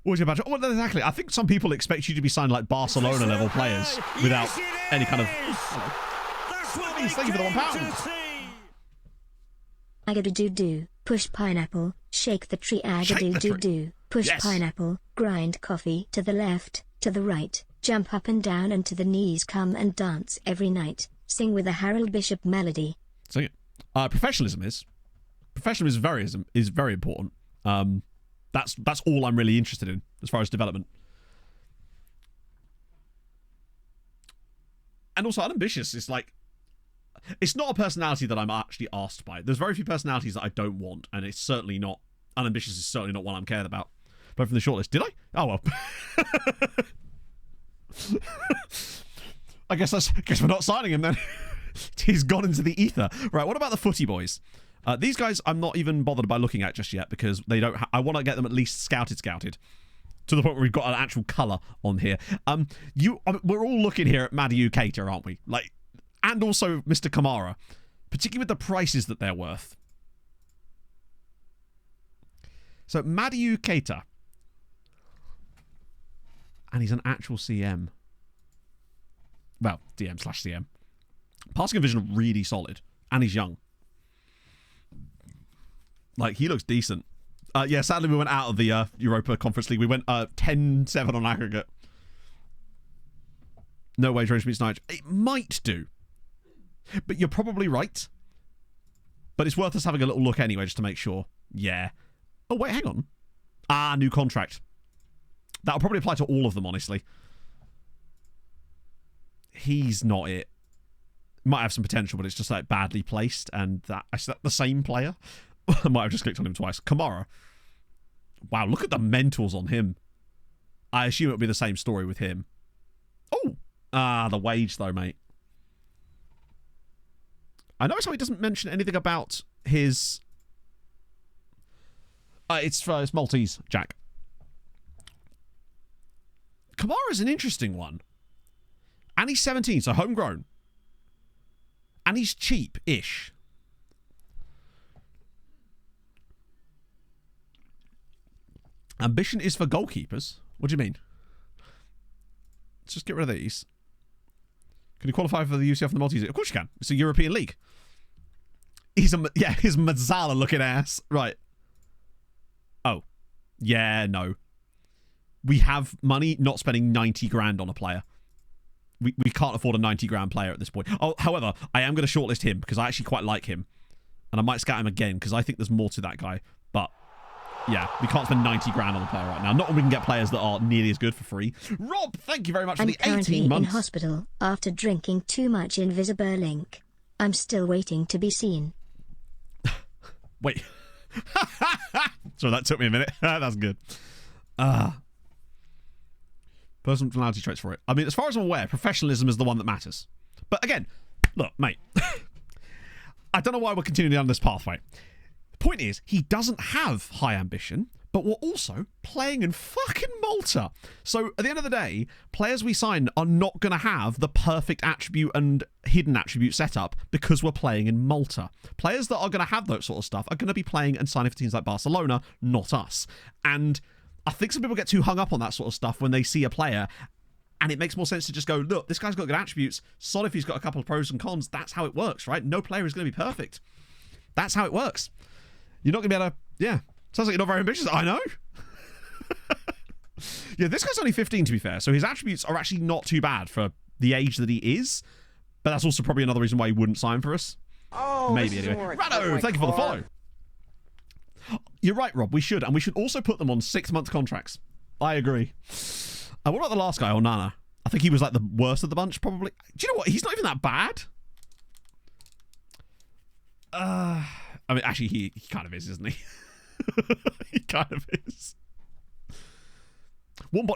What was your budget? Oh, exactly. I think some people expect you to be signed like Barcelona-level players without any kind of... Thank you for the £1. Agadoo-doo, push pineapple, shake the tree. Agadoo-doo, push pineapple, grind coffee to the left, to the right, jump up and down and to the knees, come and dance every night, sing with a Harold Bishop melody. Sing it. Professionalism is very important. That's all I'm really interested in as far as development. And also, unambitious is like, it's not a personality that I'm actually asked by. There's very few personalities that I don't want, and it's certainly not, unambitious is certainly not one I'm cared about. But from the shortlist, did I? Oh well. I guess we're not signing him then. He's gone into the ether. Right, what about the footy boys? These guys I'm not even bothered by looking at just yet because they don't. I want to get them at least scouted to the point where we've got an actual colour on here. We're all looking here at Madiu Keita, aren't we? Like, and also Mr. Kamara, particularly with the prices that they're worth. So Madiu Keita, and he's an actual CM. Well, DM/CM. Passing vision really solid, and he's young. Like, he looks decent. Yeah, sadly we went out of the Europa Conference League. We went 10-7 on aggregate. No way Range meets Nige. It might do. But you're probably right. But it's worth us having a little look anyway, just to make sure. Yeah. Oh, wait, hang on. New contract. That'll probably apply to all of them, honestly. He's not it. Might have some potential, but it's just like badly placed, and is that the same player? I might have just clicked on him twice. Kamara. Wow, look at the mentals on him. I assume it'll be the same story with him. Oh! The wage, though, mate. I notice how he doesn't mention anything about his... it's Maltese, Jack. Kamara's an interesting one. And he's 17, so homegrown. And he's cheap-ish. Ambition is for goalkeepers? What do you mean? Let's just get rid of these. Can you qualify for the UCF and the Maltese? Of course you can. It's a European league. He's his Mazzala looking ass. Right. Oh. Yeah, no. We have money not spending 90 grand on a player. We can't afford a 90 grand player at this point. Oh, however, I am going to shortlist him because I actually quite like him. And I might scout him again because I think there's more to that guy. But yeah, we can't spend 90 grand on a player right now. Not when we can get players that are nearly as good for free. Rob, thank you very much for the 18 months. I'm currently in hospital after drinking too much Invisible Link. I'm still waiting to be seen. Wait. So that took me a minute. That's good. Personality traits for it. I mean, as far as I'm aware, professionalism is the one that matters. But again, look, mate. I don't know why we're continuing down this pathway. The point is, he doesn't have high ambition, but we're also playing in fucking Malta. So at the end of the day, players we sign are not going to have the perfect attribute and hidden attribute setup because we're playing in Malta. Players that are going to have that sort of stuff are going to be playing and signing for teams like Barcelona, not us. And I think some people get too hung up on that sort of stuff when they see a player, and it makes more sense to just go, look, this guy's got good attributes. Solid if he's got a couple of pros and cons. That's how it works, right? No player is going to be perfect. That's how it works. You're not going to be able to, Sounds like you're not very ambitious. I know. Yeah, this guy's only 15 to be fair, so his attributes are actually not too bad for the age that he is. But that's also probably another reason why he wouldn't sign for us. Oh, maybe anyway. Rado, thank you for the follow. You're right, Rob. We should, and we should also put them on 6-month contracts. I agree. What about the last guy, Onana? I think he was like the worst of the bunch, probably. Do you know what? He's not even that bad. I mean, actually, he kind of is, isn't he? He kind of is.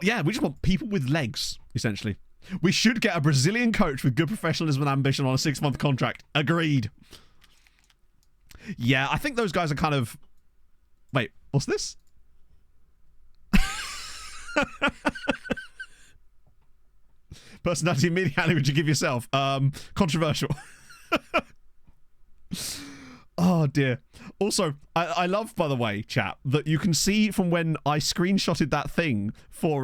Yeah, we just want people with legs, essentially. We should get a Brazilian coach with good professionalism and ambition on a 6-month contract. Agreed. Yeah, I think those guys are kind of... Wait, what's this? Personality immediately would you give yourself? Controversial. Oh dear. Also, I love, by the way, chat, that you can see from when I screenshotted that thing for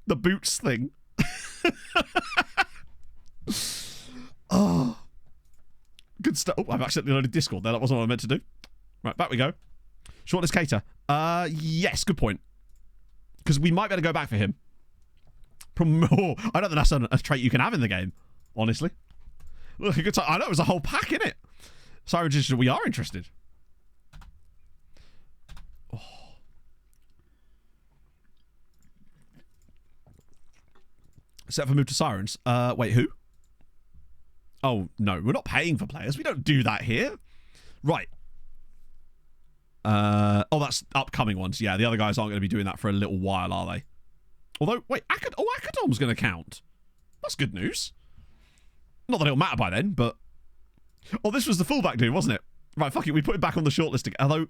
the boots thing. Oh, good stuff. Oh, I've accidentally loaded Discord there. That wasn't what I meant to do. Right, back we go. Shortlist cater. Yes, good point. Because we might be able to go back for him. I don't think that's a trait you can have in the game, honestly. Look, a good time. I know it was a whole pack in it. Sirens, we are interested. Oh. Set for move to Sirens. Wait, who? Oh, no, we're not paying for players. We don't do that here. Right. Oh, that's upcoming ones. Yeah, the other guys aren't going to be doing that for a little while, are they? Although, wait, Akadom's going to count. That's good news. Not that it'll matter by then, but... Oh, this was the fullback dude, wasn't it? Right, fuck it, we put him back on the shortlist again. Although,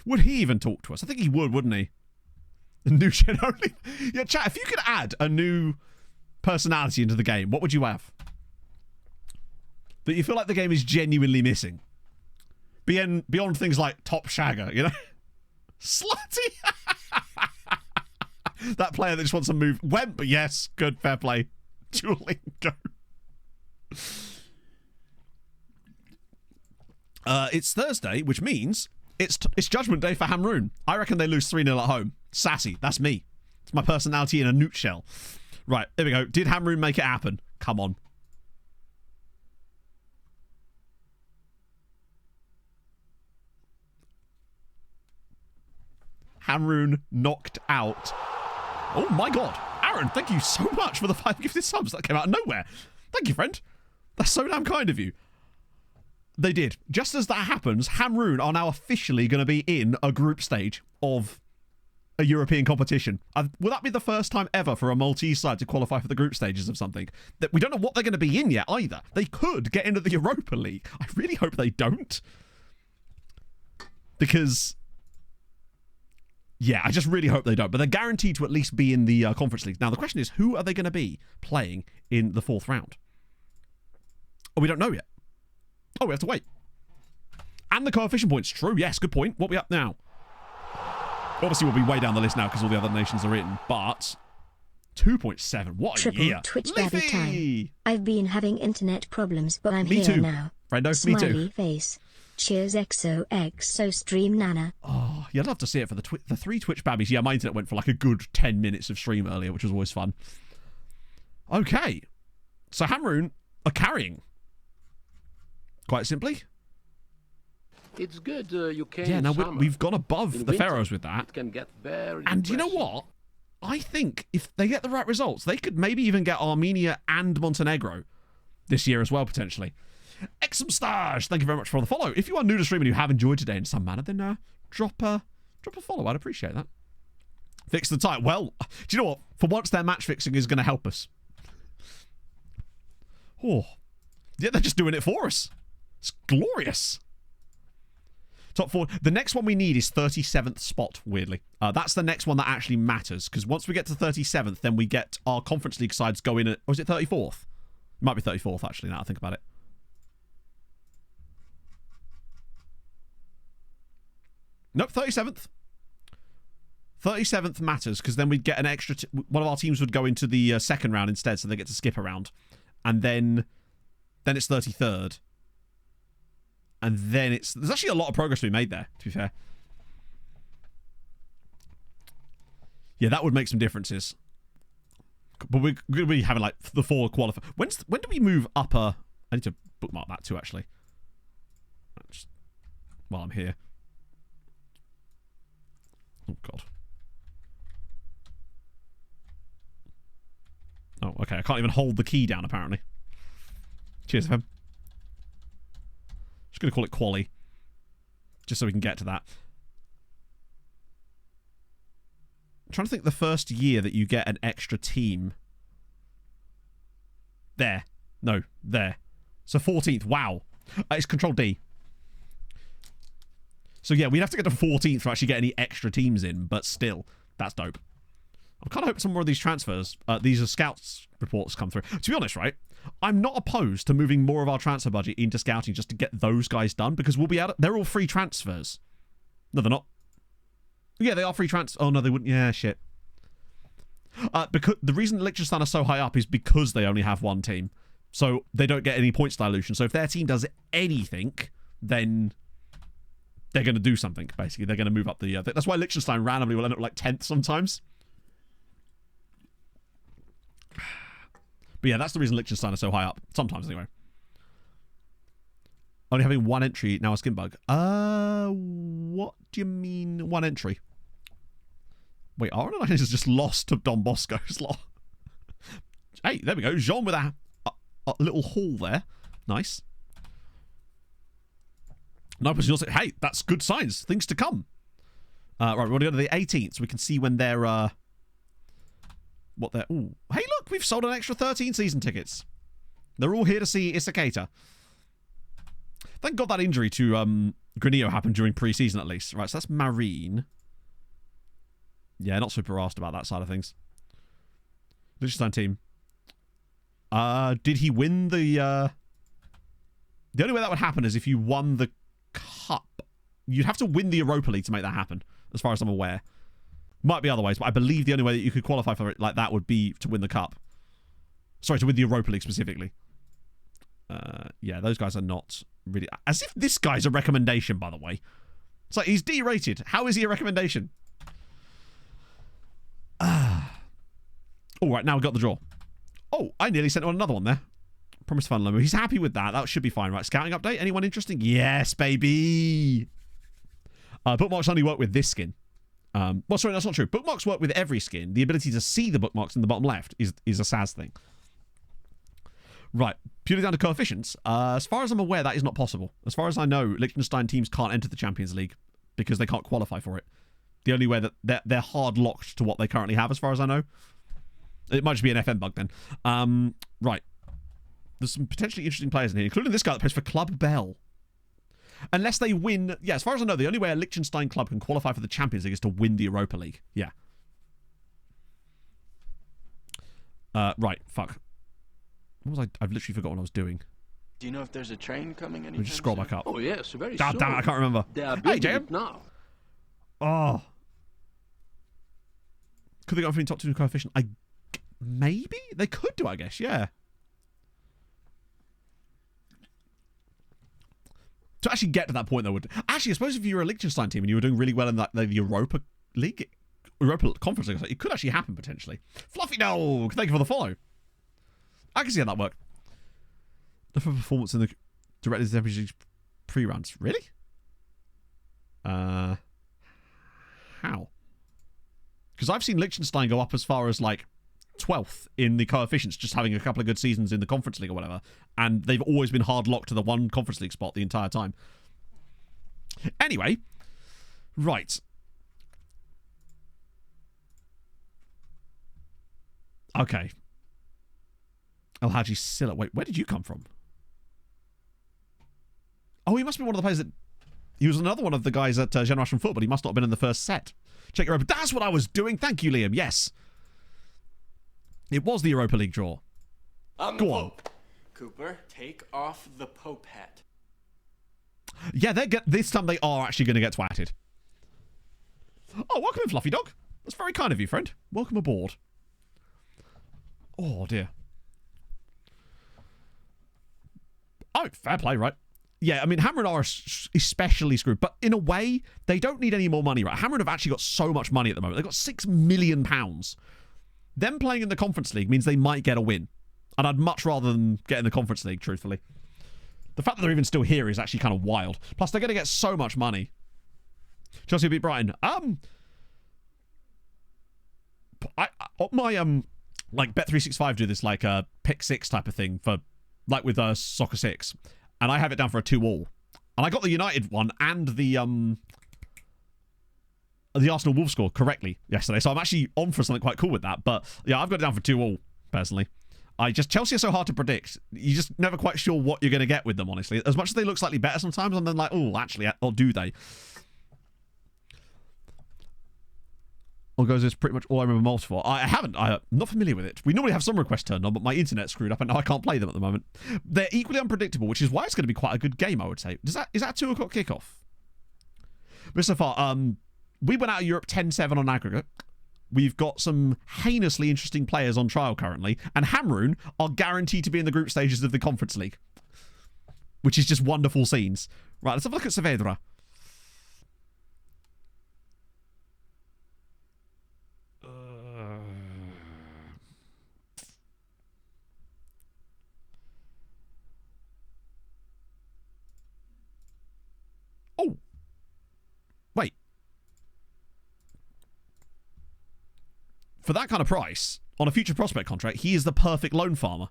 would he even talk to us? I think he would, wouldn't he? A new gen only. Yeah, chat, if you could add a new personality into the game, what would you have? That you feel like the game is genuinely missing. Beyond things like Top Shagger, you know? Slutty! That player that just wants to move. Went, but yes, good, fair play. Dueling, go. It's Thursday, which means it's Judgment Day for Hamroon. I reckon they lose 3-0 at home. Sassy, that's me. It's my personality in a nutshell. Right, there we go. Did Hamroon make it happen? Come on. Hamroon knocked out. Oh my god. Aaron, thank you so much for the 5 gifted subs. That came out of nowhere. Thank you, friend. That's so damn kind of you. They did. Just as that happens, Hamroon are now officially going to be in a group stage of a European competition. Will that be the first time ever for a Maltese side to qualify for the group stages of something? That we don't know what they're going to be in yet either. They could get into the Europa League. I really hope they don't. Because... yeah, I just really hope they don't. But they're guaranteed to at least be in the Conference League. Now, the question is, who are they going to be playing in the 4th round? Oh, we don't know yet. Oh, we have to wait. And the coefficient points. True, yes, good point. What are we up now? Obviously, we'll be way down the list now because all the other nations are in. But 2.7. What a Triple year. Twitch babby time. I've been having internet problems, but I'm Me here too. now. Friendo, Smiley me too. face. Cheers, XOXO stream nana. Oh, yeah, I'd love to see it for the 3 Twitch babbies. Yeah, my internet went for like a good 10 minutes of stream earlier, which was always fun. Okay. So Hamroon are carrying. Quite simply. It's good you came. Yeah, now summer. we've gone above In the winter, Pharaohs with that. It can get very And you know depressing. what? I think if they get the right results, they could maybe even get Armenia and Montenegro this year as well, potentially. Exum Stage, thank you very much for the follow. If you are new to stream and you have enjoyed today in some manner, then drop a follow. I'd appreciate that. Fix the time. Well, do you know what? For once, their match fixing is going to help us. Oh, yeah, they're just doing it for us. It's glorious. Top 4. The next one we need is 37th spot, weirdly. That's the next one that actually matters, because once we get to 37th, then we get our Conference League sides go in at... or is it 34th? It might be 34th, actually, now I think about it. Nope, 37th. 37th matters, because then we'd get an extra... one of our teams would go into the second round instead, so they get to skip a round. And then it's 33rd. And then it's... there's actually a lot of progress to be made there, to be fair. Yeah, that would make some differences. But we're going to be having like the 4 qualify. When do we move up I need to bookmark that too, actually. Just while I'm here. Oh, God. Oh, okay. I can't even hold the key down, apparently. Cheers, FM. Just going to call it quali. Just so we can get to that. I'm trying to think the first year that you get an extra team. There. No, there. So 14th. Wow. It's Control D. So yeah, we'd have to get to 14th to actually get any extra teams in, but still, that's dope. I'm kind of hoping some more of these transfers, these are scouts reports come through. To be honest, right, I'm not opposed to moving more of our transfer budget into scouting just to get those guys done, because we'll be able to, they're all free transfers. No, they're not. Yeah, they are free transfers. Oh, no, they wouldn't. Yeah, shit. Because the reason Liechtenstein are so high up is because they only have one team. So they don't get any points dilution. So if their team does anything, then they're going to do something, basically. They're going to move up the... that's why Liechtenstein randomly will end up like 10th sometimes. But yeah, that's the reason Liechtenstein are so high up. Sometimes, anyway. Only having one entry, now a skin bug. What do you mean one entry? Wait, Arnold is just lost to Don Bosco's lot. Hey, there we go. Jean with a little haul there. Nice. No, but also, hey, that's good signs. Things to come. Right, we want to go to the 18th so we can see when they're... what they're... Ooh. Hey, look, we've sold an extra 13 season tickets. They're all here to see Isakata. Thank God that injury to Granillo happened during pre-season at least. Right, so that's Marine. Yeah, not super asked about that side of things. Liechtenstein team. Did he win the... The only way that would happen is if you won the cup. You'd have to win the Europa League to make that happen, as far as I'm aware. Might be other ways, but I believe the only way that you could qualify for it like that would be to win the cup. Sorry, to win the Europa League specifically. Yeah, those guys are not really... As if this guy's a recommendation, by the way. It's like, he's D-rated. How is he a recommendation? All right, now we've got the draw. Oh, I nearly sent on another one there. Promised fun Lomo. He's happy with that. That should be fine, right? Scouting update? Anyone interesting? Yes, baby! Bookmarks only work with this skin. Well, sorry, that's not true. Bookmarks work with every skin. The ability to see the bookmarks in the bottom left is a SAS thing. Right. Purely down to coefficients. As far as I'm aware, that is not possible. As far as I know, Liechtenstein teams can't enter the Champions League because they can't qualify for it. The only way that they're hard locked to what they currently have, as far as I know. It might just be an FM bug then. Right. There's some potentially interesting players in here, including this guy that plays for Club Bell. Unless they win... Yeah, as far as I know, the only way a Liechtenstein club can qualify for the Champions League is to win the Europa League. Yeah. Right, fuck. What was I... I've literally forgotten what I was doing. Do you know if there's a train coming anytime Let me just scroll soon? back up. Oh, yes, very Damn, soon. I can't remember. They are Hey, building JM. it now. Oh. Could they go for the top 2 coefficient? Maybe? They could do, I guess, yeah. To actually get to that point, though, would... Actually, I suppose if you were a Liechtenstein team and you were doing really well in the Europa League... Europa Conference League, it could actually happen, potentially. Fluffy Dog! Thank you for the follow. I can see how that worked. The performance in the Directors Championship pre-runs. Really? How? Because I've seen Liechtenstein go up as far as, like, 12th in the coefficients, just having a couple of good seasons in the Conference League or whatever, and they've always been hard locked to the one Conference League spot the entire time. Anyway, right. Okay. El Hadji Silla. Wait, where did you come from? Oh, he must be one of the players that... He was another one of the guys at Generation Foot, but he must not have been in the first set. Check your open. That's what I was doing. Thank you, Liam. Yes. It was the Europa League draw. Go on. Cooper, take off the Pope hat. Yeah, this time they are actually going to get twatted. Oh, welcome in, Fluffy Dog. That's very kind of you, friend. Welcome aboard. Oh, dear. Oh, fair play, right? Yeah, I mean, Hammerin are especially screwed, but in a way, they don't need any more money, right? Hammerin have actually got so much money at the moment. They've got £6 million. Them playing in the Conference League means they might get a win. And I'd much rather them get in the Conference League, truthfully. The fact that they're even still here is actually kind of wild. Plus, they're going to get so much money. Chelsea beat Brighton. My like Bet365 do this like pick six type of thing for like with Soccer 6, and I have it down for a 2-2, and I got the United one and the Arsenal Wolves score correctly yesterday, so I'm actually on for something quite cool with that. But yeah, I've got it down for 2-2 personally. Chelsea are so hard to predict. You're just never quite sure what you're going to get with them, honestly. As much as they look slightly better sometimes, I'm then like, oh, actually, or do they? All goes is pretty much all I remember Malta for. I'm not familiar with it. We normally have some requests turned on, but my internet's screwed up and now I can't play them at the moment. They're equally unpredictable, which is why it's going to be quite a good game, I would say. Is that a 2 o'clock kickoff? But so far, we went out of Europe 10-7 on aggregate. We've got some heinously interesting players on trial currently, and Hamrun are guaranteed to be in the group stages of the Conference League, which is just wonderful scenes. Right, let's have a look at Saavedra. Oh. Wait. For that kind of price, on a future prospect contract, he is the perfect loan farmer.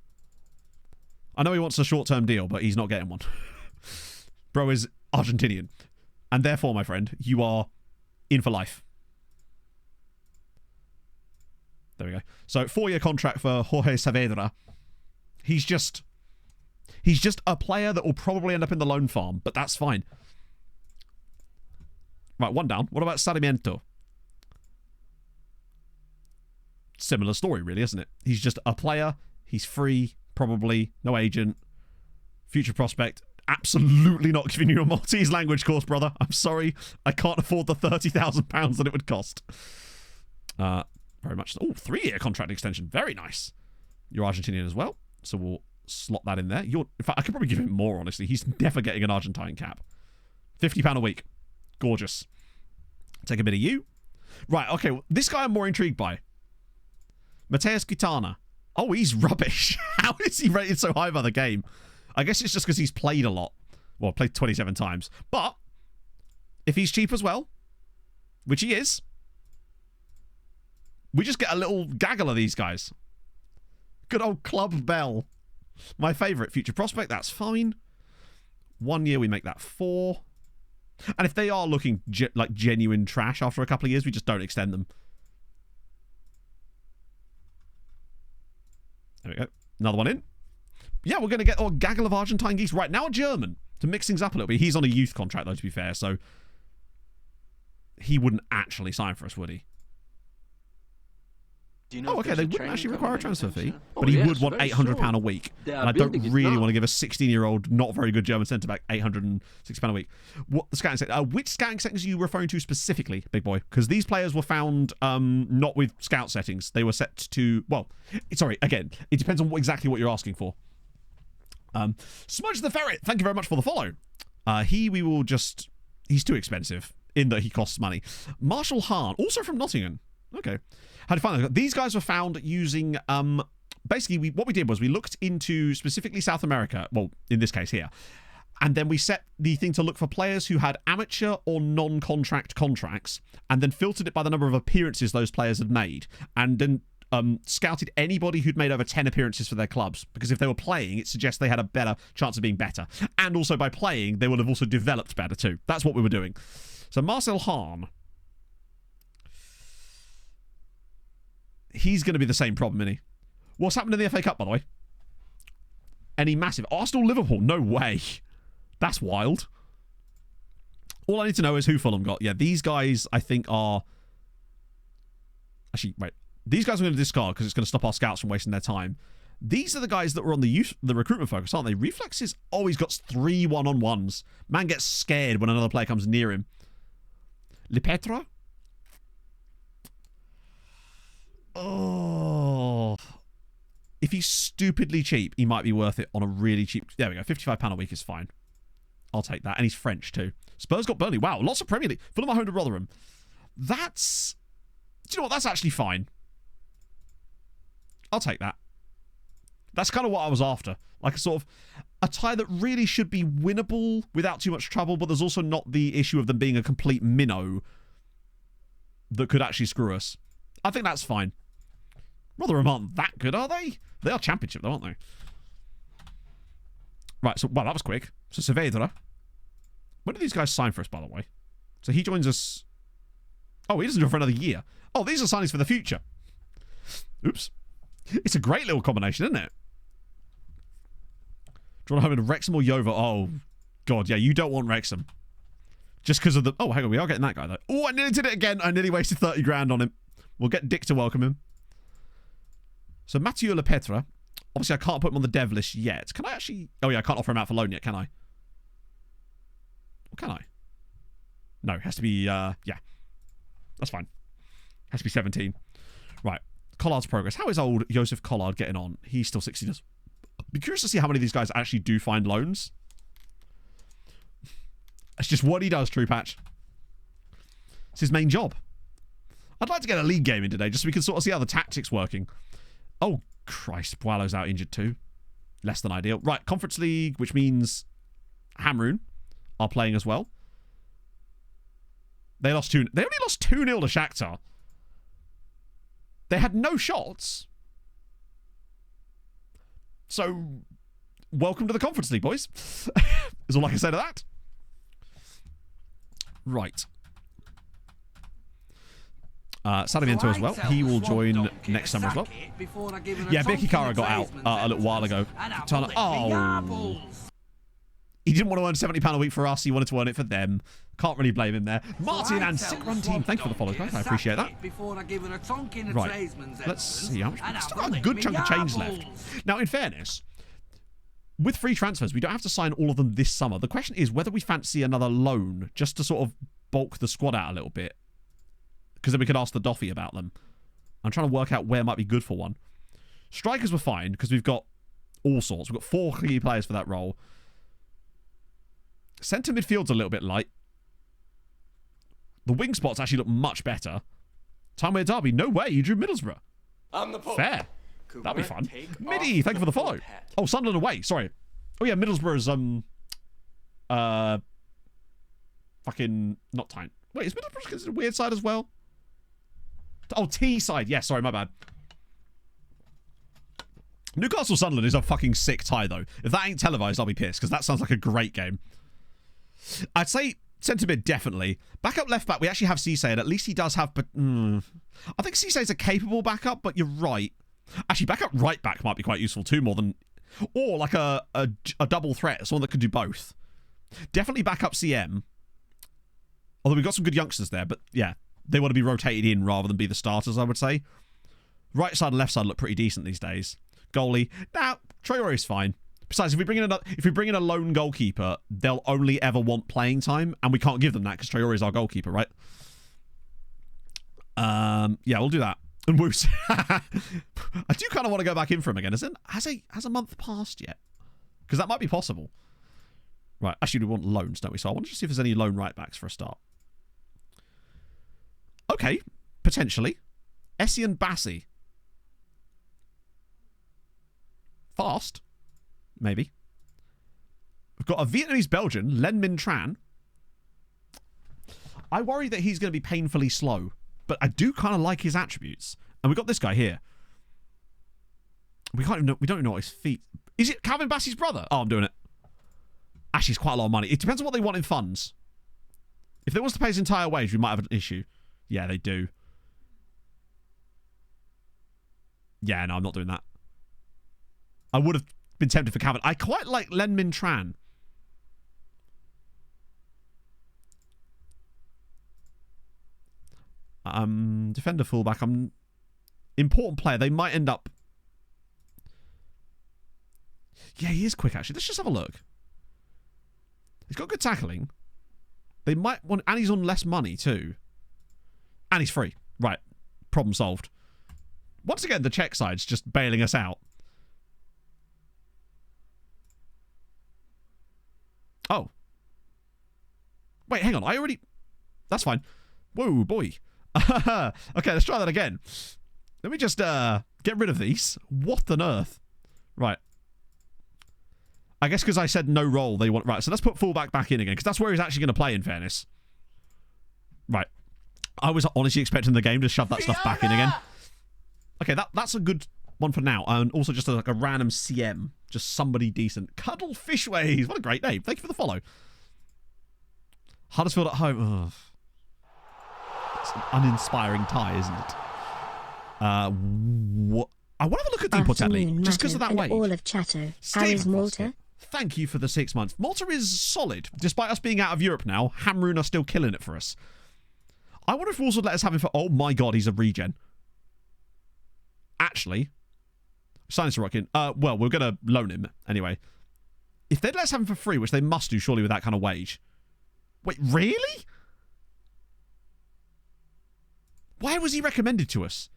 I know he wants a short-term deal, but he's not getting one. Bro is Argentinian. And therefore, my friend, you are in for life. There we go. So, 4-year contract for Jorge Saavedra. He's just a player that will probably end up in the loan farm, but that's fine. Right, one down. What about Sarmiento? Similar story, really, isn't it? He's just a player. He's free, probably. No agent. Future prospect. Absolutely not giving you a Maltese language course, brother. I'm sorry. I can't afford the £30,000 that it would cost. Very much. Oh, 3-year contract extension. Very nice. You're Argentinian as well, so we'll slot that in there. In fact, I could probably give him more, honestly. He's never getting an Argentine cap. £50 a week. Gorgeous. Take a bit of you. Right, okay. Well, this guy I'm more intrigued by. Mateus Gitana. Oh, he's rubbish. How is he rated so high by the game? I guess it's just because he's played a lot. Well, played 27 times. But, if he's cheap as well, which he is, we just get a little gaggle of these guys. Good old Club Bell. My favourite future prospect, that's fine. 1 year, we make that 4. And if they are looking like genuine trash after a couple of years, we just don't extend them. There we go. Another one in. Yeah, we're going to get a gaggle of Argentine geese. Right, now a German to mix things up a little bit. He's on a youth contract, though, to be fair, so he wouldn't actually sign for us, would he? Do you know okay, they wouldn't actually require a transfer fee, but Oh, he yes, would want very £800 sure. a week. They And are I don't building it really now. want to give a 16-year-old, not very good German centre-back £860 a week. What the scouting sector? Which scouting settings are you referring to specifically, big boy? Because these players were found not with scout settings. They were set to, well, sorry, again, it depends on exactly what you're asking for. Smudge the Ferret, thank you very much for the follow. He's too expensive in that he costs money. Marshall Hahn, also from Nottingham. Okay. How to find them? These guys were found using, basically, what we did was we looked into specifically South America, well, in this case here, and then we set the thing to look for players who had amateur or non-contract contracts, and then filtered it by the number of appearances those players had made, and then scouted anybody who'd made over 10 appearances for their clubs, because if they were playing, it suggests they had a better chance of being better. And also by playing, they would have also developed better too. That's what we were doing. So Marcel Hahn, he's going to be the same problem, isn't he? What's happened in the FA Cup, by the way? Any massive... Arsenal-Liverpool? No way. That's wild. All I need to know is who Fulham got. Yeah, these guys, I think, are... Actually, wait. These guys are going to discard because it's going to stop our scouts from wasting their time. These are the guys that were on the recruitment focus, aren't they? Reflexes. Oh, he's got 3 one-on-ones. Man gets scared when another player comes near him. Lipetra? Oh. If he's stupidly cheap, he might be worth it on a really cheap... There we go. £55 a week is fine. I'll take that. And he's French too. Spurs got Burnley. Wow, lots of Premier League. Fulham are home to Rotherham. That's... Do you know what? That's actually fine. I'll take that. That's kind of what I was after. Like a sort of a tie that really should be winnable without too much trouble, but there's also not the issue of them being a complete minnow that could actually screw us. I think that's fine. Rotherham aren't that good, are they? They are Championship, though, aren't they? Right, so, well, that was quick. So, Saavedra. When did these guys sign for us, by the way? So, he joins us... Oh, he doesn't join for another year. Oh, these are signings for the future. Oops. It's a great little combination, isn't it? Do you want to have in Wrexham or Yeovil? Oh, God, yeah, you don't want Wrexham. Just because of the... Oh, hang on, we are getting that guy, though. Oh, I nearly did it again. I nearly wasted 30 grand on him. We'll get Dick to welcome him. So, Mathieu Lepetre. Obviously, I can't put him on the dev list yet. Can I actually... Oh, yeah, I can't offer him out for loan yet, can I? Or can I? No, it has to be... Yeah. That's fine. Has to be 17. Right. Collard's progress. How is old Joseph Collard getting on? He's still 60. I'd be curious to see how many of these guys actually do find loans. That's just what he does, True Patch. It's his main job. I'd like to get a league game in today just so we can sort of see how the tactics working. Oh, Christ. Boileau's out injured too. Less than ideal. Right, Conference League, which means Hamrun are playing as well. They lost 2. They only lost 2-0 to Shakhtar. They had no shots. So, welcome to the Conference League, boys. Is all I can say to that. Right. Sadamiento as well. He will join next summer as well. Yeah, Becky Kara got out a little while ago. Oh. He didn't want to earn £70 a week for us. He wanted to earn it for them. Can't really blame him there. Martin and Sick Run Team. Thank you for the follows, guys. I appreciate that. Right. Let's see. How much? Still got a good chunk of change left. Now, in fairness, with free transfers, we don't have to sign all of them this summer. The question is whether we fancy another loan just to sort of bulk the squad out a little bit. Because then we could ask the Doffy about them. I'm trying to work out where might be good for one. Strikers were fine because we've got all sorts. We've got 4 key players for that role. Centre midfield's a little bit light. The wing spots actually look much better. Timeway Derby, no way, you drew Middlesbrough. Fair. Cooper, that'd be fun. Midi, thank you for the follow. Oh, Sunderland away, sorry. Oh yeah, Middlesbrough's, fucking, not time. Wait, is Middlesbrough considered a weird side as well? Oh, T side, yeah, sorry, my bad. Newcastle Sunderland is a fucking sick tie, though. If that ain't televised, I'll be pissed, because that sounds like a great game. I'd say centre mid, definitely. Backup left back, we actually have Cisse, and at least he does have... I think Cisse's a capable backup, but you're right. Actually, backup right back might be quite useful too, more than... Or like a double threat, someone that could do both. Definitely backup CM. Although we've got some good youngsters there, but yeah, they want to be rotated in rather than be the starters, I would say. Right side and left side look pretty decent these days. Goalie, now Traore is fine. Besides, if we bring in a lone goalkeeper, they'll only ever want playing time, and we can't give them that because Traore is our goalkeeper, right? Yeah, we'll do that. And Woos. I do kind of want to go back in for him again. Has a month passed yet? Because that might be possible. Right, actually, we want loans, don't we? So I want to see if there's any loan right backs for a start. Okay, potentially. Essie and Bassi. Fast. Maybe. We've got a Vietnamese Belgian, Len Minh Tran. I worry that he's going to be painfully slow, but I do kind of like his attributes. And we've got this guy here. We don't even know what his feet... Is it Calvin Bassey's brother? Oh, I'm doing it. Actually, it's quite a lot of money. It depends on what they want in funds. If they want to pay his entire wage, we might have an issue. Yeah, they do. Yeah, no, I'm not doing that. I would have been tempted for Calvin. I quite like Len Minh Tran. Defender fullback. Important player. They might end up... Yeah, he is quick, actually. Let's just have a look. He's got good tackling. They might want... And he's on less money, too. And he's free. Right. Problem solved. Once again, the Czech side's just bailing us out. Oh. Wait, hang on. That's fine. Whoa, boy. Okay, let's try that again. Let me just get rid of these. What on earth? Right. I guess because I said no role, they want... Right, so let's put fullback back in again, because that's where he's actually going to play, in fairness. Right. I was honestly expecting the game to shove that stuff back in again. Okay, that's a good one for now. And also just like a random CM. Just somebody decent. Cuddle Fishways. What a great name. Thank you for the follow. Huddersfield at home. Ugh. It's an uninspiring tie, isn't it? What? I want to have a look at Deportelli, just because of that wage. All of Chatto. How is Malta? Thank you for the 6 months. Malta is solid. Despite us being out of Europe now, Hamrun are still killing it for us. I wonder if Wolves would let us have him for... Oh my god, he's a regen. Actually, Sinus Rockin. Well, we're going to loan him anyway. If they'd let us have him for free, which they must do surely with that kind of wage. Wait, really? Why was he recommended to us?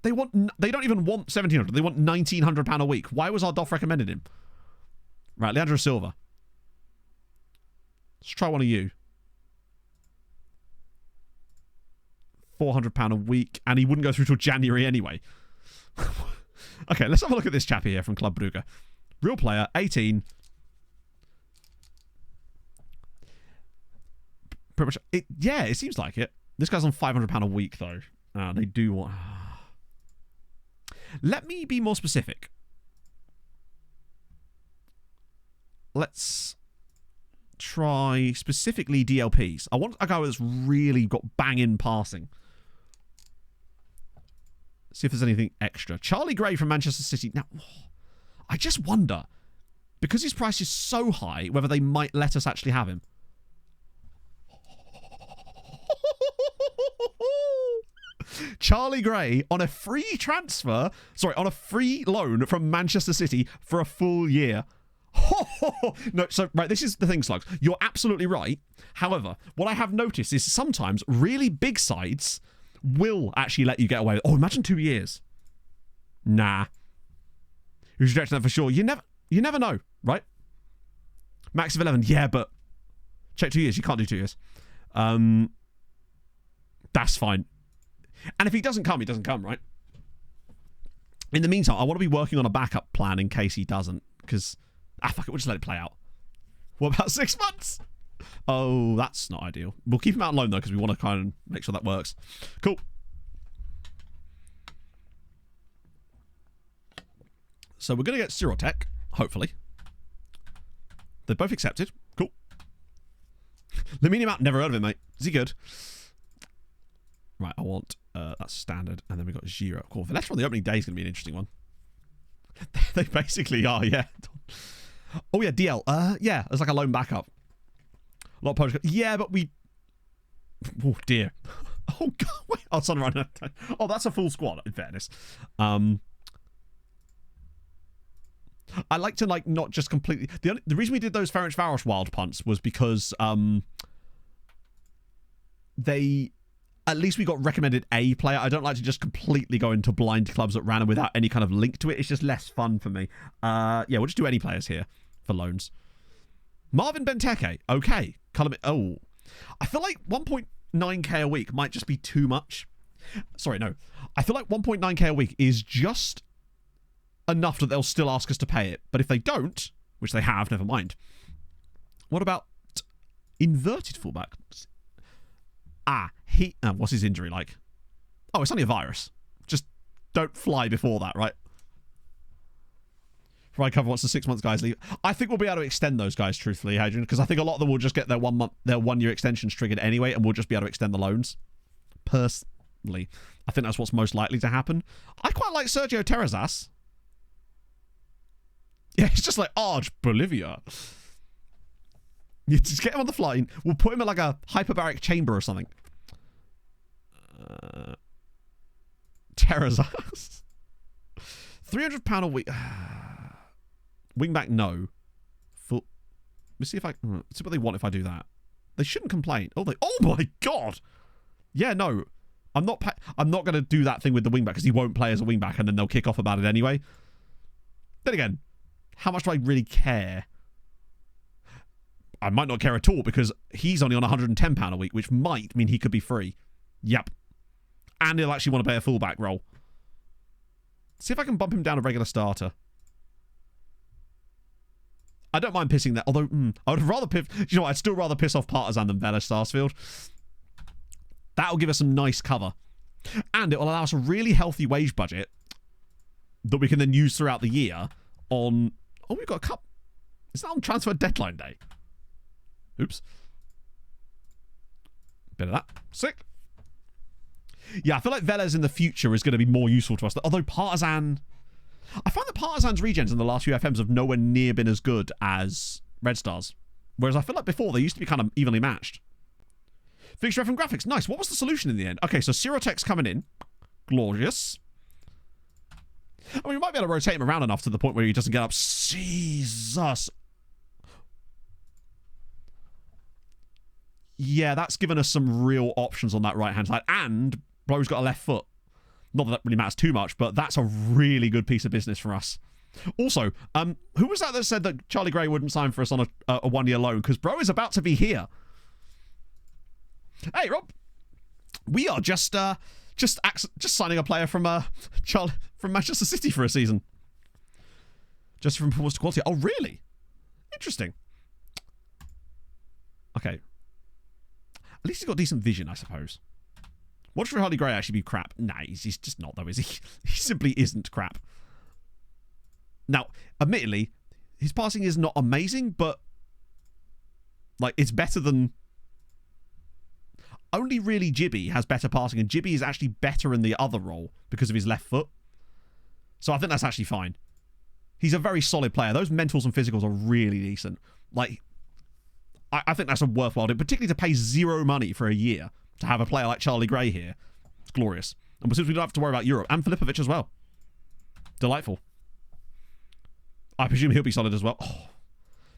They don't even want 1,700. They want £1,900 a week. Why was our DOF recommended him? Right, Leandro Silva. Let's try one of you. £400 a week, and he wouldn't go through till January anyway. Okay, let's have a look at this chappy here from Club Brugge. Real player, 18. Pretty much. Yeah, it seems like it. This guy's on £500 a week, though. They do want... Let me be more specific. Let's try specifically DLPs. I want a guy that's really got bang-in passing. See if there's anything extra. Charlie Gray from Manchester City. Now, I just wonder, because his price is so high, whether they might let us actually have him. Charlie Gray on a free transfer, on a free loan from Manchester City for a full year. No, so, right, this is the thing, Slugs. You're absolutely right. However, what I have noticed is sometimes really big sides will actually let you get away with... Oh, imagine 2 years. Nah. Who's rejecting that for sure? You never know, right? Max of 11. Yeah, but... Check 2 years. You can't do 2 years. That's fine. And if he doesn't come, he doesn't come, right? In the meantime, I want to be working on a backup plan in case he doesn't. Because, fuck it, we'll just let it play out. What about 6 months? Oh, that's not ideal. We'll keep him out on loan, though, because we want to kind of make sure that works. Cool. So we're going to get Sirotech, hopefully. They're both accepted. Cool. Lamine Yamal, never heard of him, mate. Is he good? Right, I want... that's standard. And then we've got Giro. Cool. The next one, the opening day is going to be an interesting one. They basically are, yeah. Oh, yeah, DL. Yeah, it's like a lone backup. A lot of Polish... Yeah, but we... Oh, dear. Oh, God. Wait. Oh, it's on run. Oh, that's a full squad, in fairness. I like to, like, not just completely... The reason we did those Ferencváros wild punts was because they... At least we got recommended a player. I don't like to just completely go into blind clubs at random without any kind of link to it. It's just less fun for me. Yeah, we'll just do any players here for loans. Marvin Benteke. Okay. Oh. I feel like 1.9k a week might just be too much. Sorry, no. I feel like 1.9k a week is just enough that they'll still ask us to pay it. But if they don't, which they have, never mind. What about inverted fullback? What's his injury like? Oh, it's only a virus. Just don't fly before that, right? Right cover once the 6 months guys leave. I think we'll be able to extend those guys, truthfully, Hadrian, because I think a lot of them will just get their 1 year extensions triggered anyway, and we'll just be able to extend the loans. Personally, I think that's what's most likely to happen. I quite like Sergio Terrazas. Yeah, it's just like Arge Bolivia. You just get him on the fly. We'll put him in like a hyperbaric chamber or something. Terrazas. £300 a week. Wingback, no. Let's see if let's see what they want if I do that. They shouldn't complain. Oh my god. Yeah, no. I'm not going to do that thing with the wingback because he won't play as a wingback and then they'll kick off about it anyway. Then again, how much do I really care? I might not care at all because he's only on £110 a week, which might mean he could be free. Yep. And he'll actually want to play a fullback role. See if I can bump him down a regular starter. I don't mind pissing that, although I would rather piss. You know what? I'd still rather piss off Partizan than Vélez Sarsfield. That'll give us some nice cover. And it will allow us a really healthy wage budget that we can then use throughout the year on... Oh, we've got a cup. Is that on transfer deadline day? Oops. Bit of that. Sick. Yeah, I feel like Vélez in the future is going to be more useful to us. Although Partizan... I find that Partizan's regens in the last few FMs have nowhere near been as good as Red Stars. Whereas I feel like before, they used to be kind of evenly matched. Fixture FM graphics. Nice. What was the solution in the end? Okay, so Sirotech's coming in. Glorious. I mean, we might be able to rotate him around enough to the point where he doesn't get up. Jesus. Yeah, that's given us some real options on that right-hand side. And Bro's got a left foot. Not that that really matters too much, but that's a really good piece of business for us. Also, who was that said that Charlie Gray wouldn't sign for us on a one-year loan? Because Bro is about to be here. Hey, Rob. We are just signing a player from Manchester City for a season. Just from performance to quality. Oh, really? Interesting. Okay. At least he's got decent vision, I suppose. Watch for Harley Gray actually be crap. Nah, he's just not, though, is he? He simply isn't crap. Now, admittedly, his passing is not amazing, but like it's better than... Only really Jibby has better passing, and Jibby is actually better in the other role because of his left foot. So I think that's actually fine. He's a very solid player. Those mentals and physicals are really decent. Like, I think that's a worthwhile deal, particularly to pay zero money for a year to have a player like Charlie Gray here. It's glorious. And since we don't have to worry about Europe, and Filipovic as well. Delightful. I presume he'll be solid as well. Oh,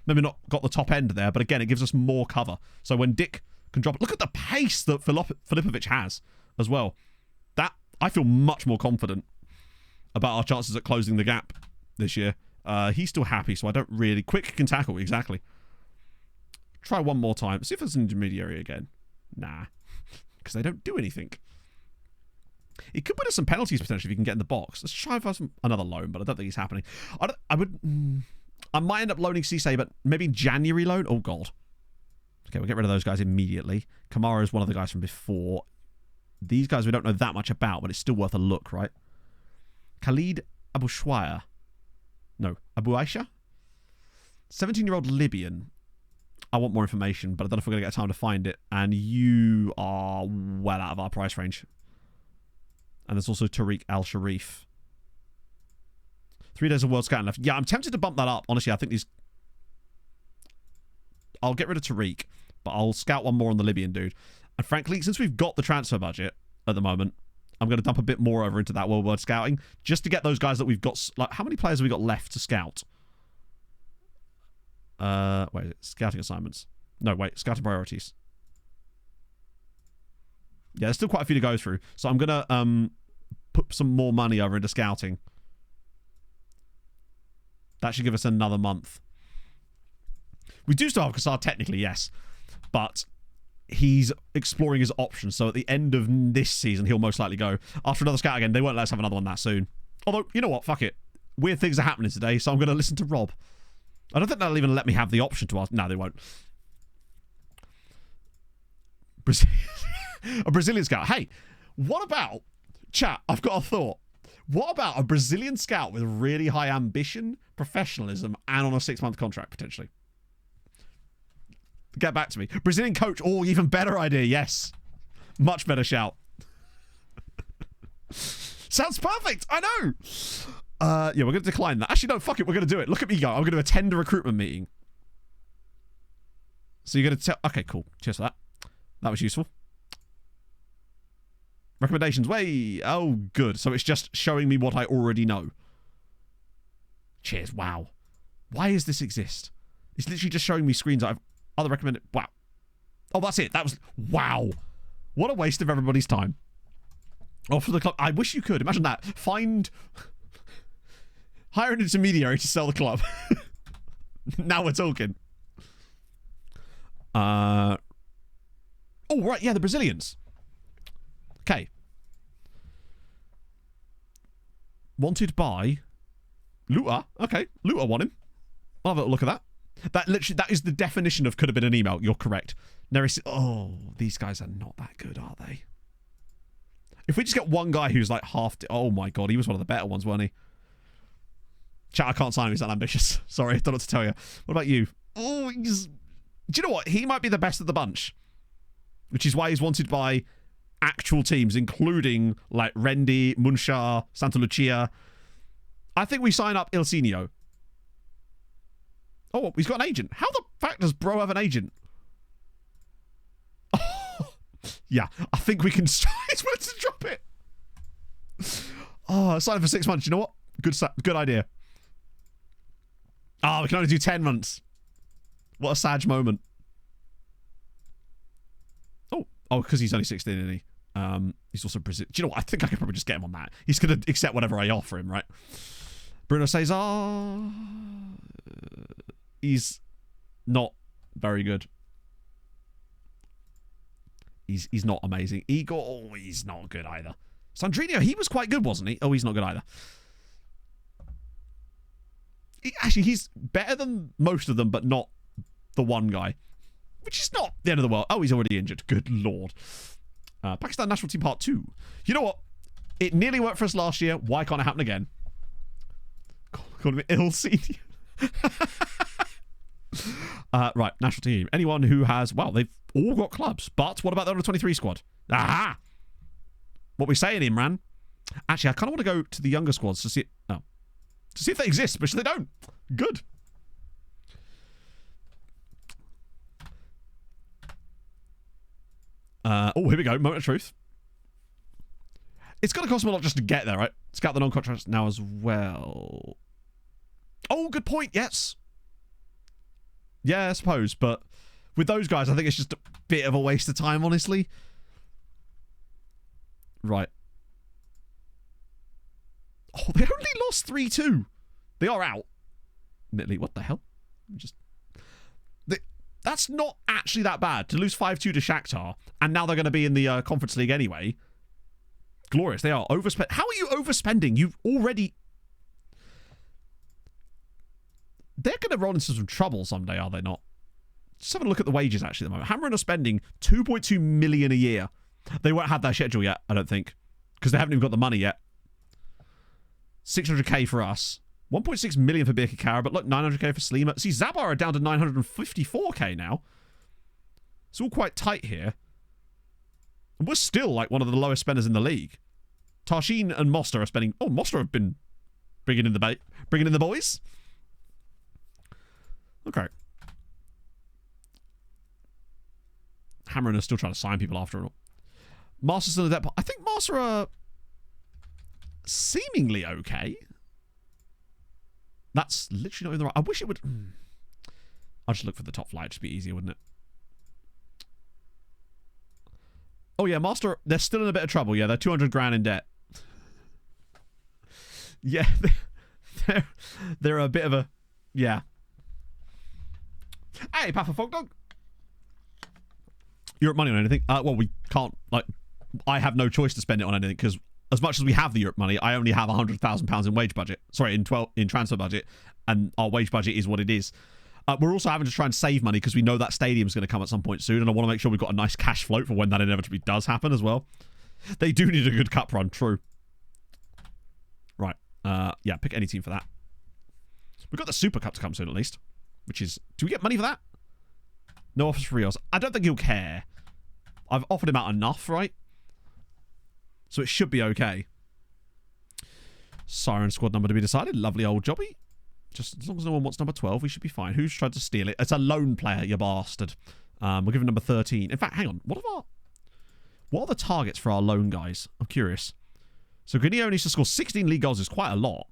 maybe not got the top end there, but again, it gives us more cover. So when Dick can drop it, look at the pace that Filipovic has as well. That, I feel much more confident about our chances at closing the gap this year. He's still happy, so I don't really... Quick can tackle, exactly. Try one more time. See if there's an intermediary again. Nah. Because they don't do anything. It could put us some penalties potentially if he can get in the box. Let's try for another loan, but I don't think it's happening. I might end up loaning Cisse, but maybe January loan? Oh, God. Okay, we'll get rid of those guys immediately. Kamara is one of the guys from before. These guys we don't know that much about, but it's still worth a look, right? Khalid Aboushwaya. No, Abu Aisha? 17-year-old Libyan. I want more information, but I don't know if we're going to get time to find it. And you are well out of our price range. And there's also Tariq Al-Sharif. 3 days of World Scouting left. Yeah, I'm tempted to bump that up. Honestly, I think these... I'll get rid of Tariq, but I'll scout one more on the Libyan dude. And frankly, since we've got the transfer budget at the moment, I'm going to dump a bit more over into that World Scouting just to get those guys that we've got... Like, how many players have we got left to scout? Wait, scouting assignments. No, wait, scouting priorities. Yeah, there's still quite a few to go through. So I'm going to put some more money over into scouting. That should give us another month. We do still have Kassar, technically, yes. But he's exploring his options. So at the end of this season, he'll most likely go. After another scout again, they won't let us have another one that soon. Although, you know what? Fuck it. Weird things are happening today, so I'm going to listen to Rob. I don't think they'll even let me have the option to ask. No, they won't. A Brazilian scout. Hey, what about... Chat, I've got a thought. What about a Brazilian scout with really high ambition, professionalism, and on a 6-month contract, potentially? Get back to me. Brazilian coach. Oh, even better idea. Yes. Much better shout. Sounds perfect. I know. Yeah, we're going to decline that. Actually, no, fuck it. We're going to do it. Look at me go. I'm going to attend a recruitment meeting. So you're going to tell... Okay, cool. Cheers for that. That was useful. Recommendations. Way. Oh, good. So it's just showing me what I already know. Cheers. Wow. Why does this exist? It's literally just showing me screens I've... Other recommended... Wow. Oh, that's it. That was... Wow. What a waste of everybody's time. Oh, for the club. I wish you could. Imagine that. Hire an intermediary to sell the club. Now we're talking. Oh, right. Yeah, the Brazilians. Okay. Wanted by Luta. Okay. Luta won him. I'll have a look at that. That is the definition of could have been an email. You're correct. Oh, these guys are not that good, are they? If we just get one guy who's like half... Oh my god, he was one of the better ones, wasn't he? Chat, I can't sign him. He's that ambitious. Sorry, I don't know what to tell you. What about you? Oh, do you know what? He might be the best of the bunch. Which is why he's wanted by actual teams, including like Rendi, Munchar, Santa Lucia. I think we sign up Ilsinho. Oh, he's got an agent. How the fuck does bro have an agent? Oh, yeah, I think we can... He's willing to drop it. Oh, sign for 6 months. You know what? Good idea. Oh, we can only do 10 months. What a sad moment. Oh, because he's only 16, isn't he? He's also Brazil. Do you know what? I think I could probably just get him on that. He's going to accept whatever I offer him, right? Bruno Cesar. He's not very good. He's not amazing. Igor, oh, he's not good either. Sandrinho, he was quite good, wasn't he? Oh, he's not good either. Actually, he's better than most of them, but not the one guy. Which is not the end of the world. Oh, he's already injured. Good lord. Pakistan National Team Part 2. You know what? It nearly worked for us last year. Why can't it happen again? Call him ill senior. Right, national team. Anyone who has... Well, they've all got clubs. But what about the under-23 squad? Aha! What we saying, Imran? Actually, I kind of want to go to the younger squads to see... Oh. To see if they exist, but they don't. Good. Oh, here we go. Moment of truth. It's going to cost them a lot just to get there, right? Scout the non-contracts now as well. Oh, good point. Yes. Yeah, I suppose. But with those guys, I think it's just a bit of a waste of time, honestly. Right. Oh, they only lost 3-2. They are out. Admittedly, what the hell? That's not actually that bad. To lose 5-2 to Shakhtar, and now they're going to be in the Conference League anyway. Glorious. They are overspent. How are you overspending? You've already... They're going to roll into some trouble someday, are they not? Just have a look at the wages, actually, at the moment. Hammerin are spending 2.2 million a year. They won't have their schedule yet, I don't think. Because they haven't even got the money yet. 600k for us. 1.6 million for Birka Kara, but look, 900k for Slima. See, Zabar are down to 954k now. It's all quite tight here. And we're still like one of the lowest spenders in the league. Tarshin and Moster are spending... Oh, Moster have been bringing in the boys. Okay. Hammerin are still trying to sign people after it all. Master's in the depth. I think Master are seemingly okay. That's literally not in the right... I wish it would... I'll just look for the top flight. It'd just be easier, wouldn't it? Oh, yeah, Master... They're still in a bit of trouble. Yeah, they're 200 grand in debt. Yeah, they're a bit of a... Yeah. Hey, Papa Fogdog. Europe money on anything? Well, we can't... Like, I have no choice to spend it on anything because... As much as we have the Europe money, I only have £100,000 in wage budget. Sorry, in transfer budget, and our wage budget is what it is. We're also having to try and save money because we know that stadium's going to come at some point soon, and I want to make sure we've got a nice cash float for when that inevitably does happen as well. They do need a good cup run, true. Right, yeah, pick any team for that. We've got the Super Cup to come soon at least, which is... Do we get money for that? No offers for Rios. I don't think he'll care. I've offered him out enough, right? So it should be okay. Siren squad number to be decided. Lovely old jobby. Just as long as no one wants number 12, we should be fine. Who's tried to steal it? It's a lone player, you bastard. We'll give him number 13. In fact, hang on. What are the targets for our lone guys? I'm curious. So Granillo needs to score 16 league goals. Is quite a lot.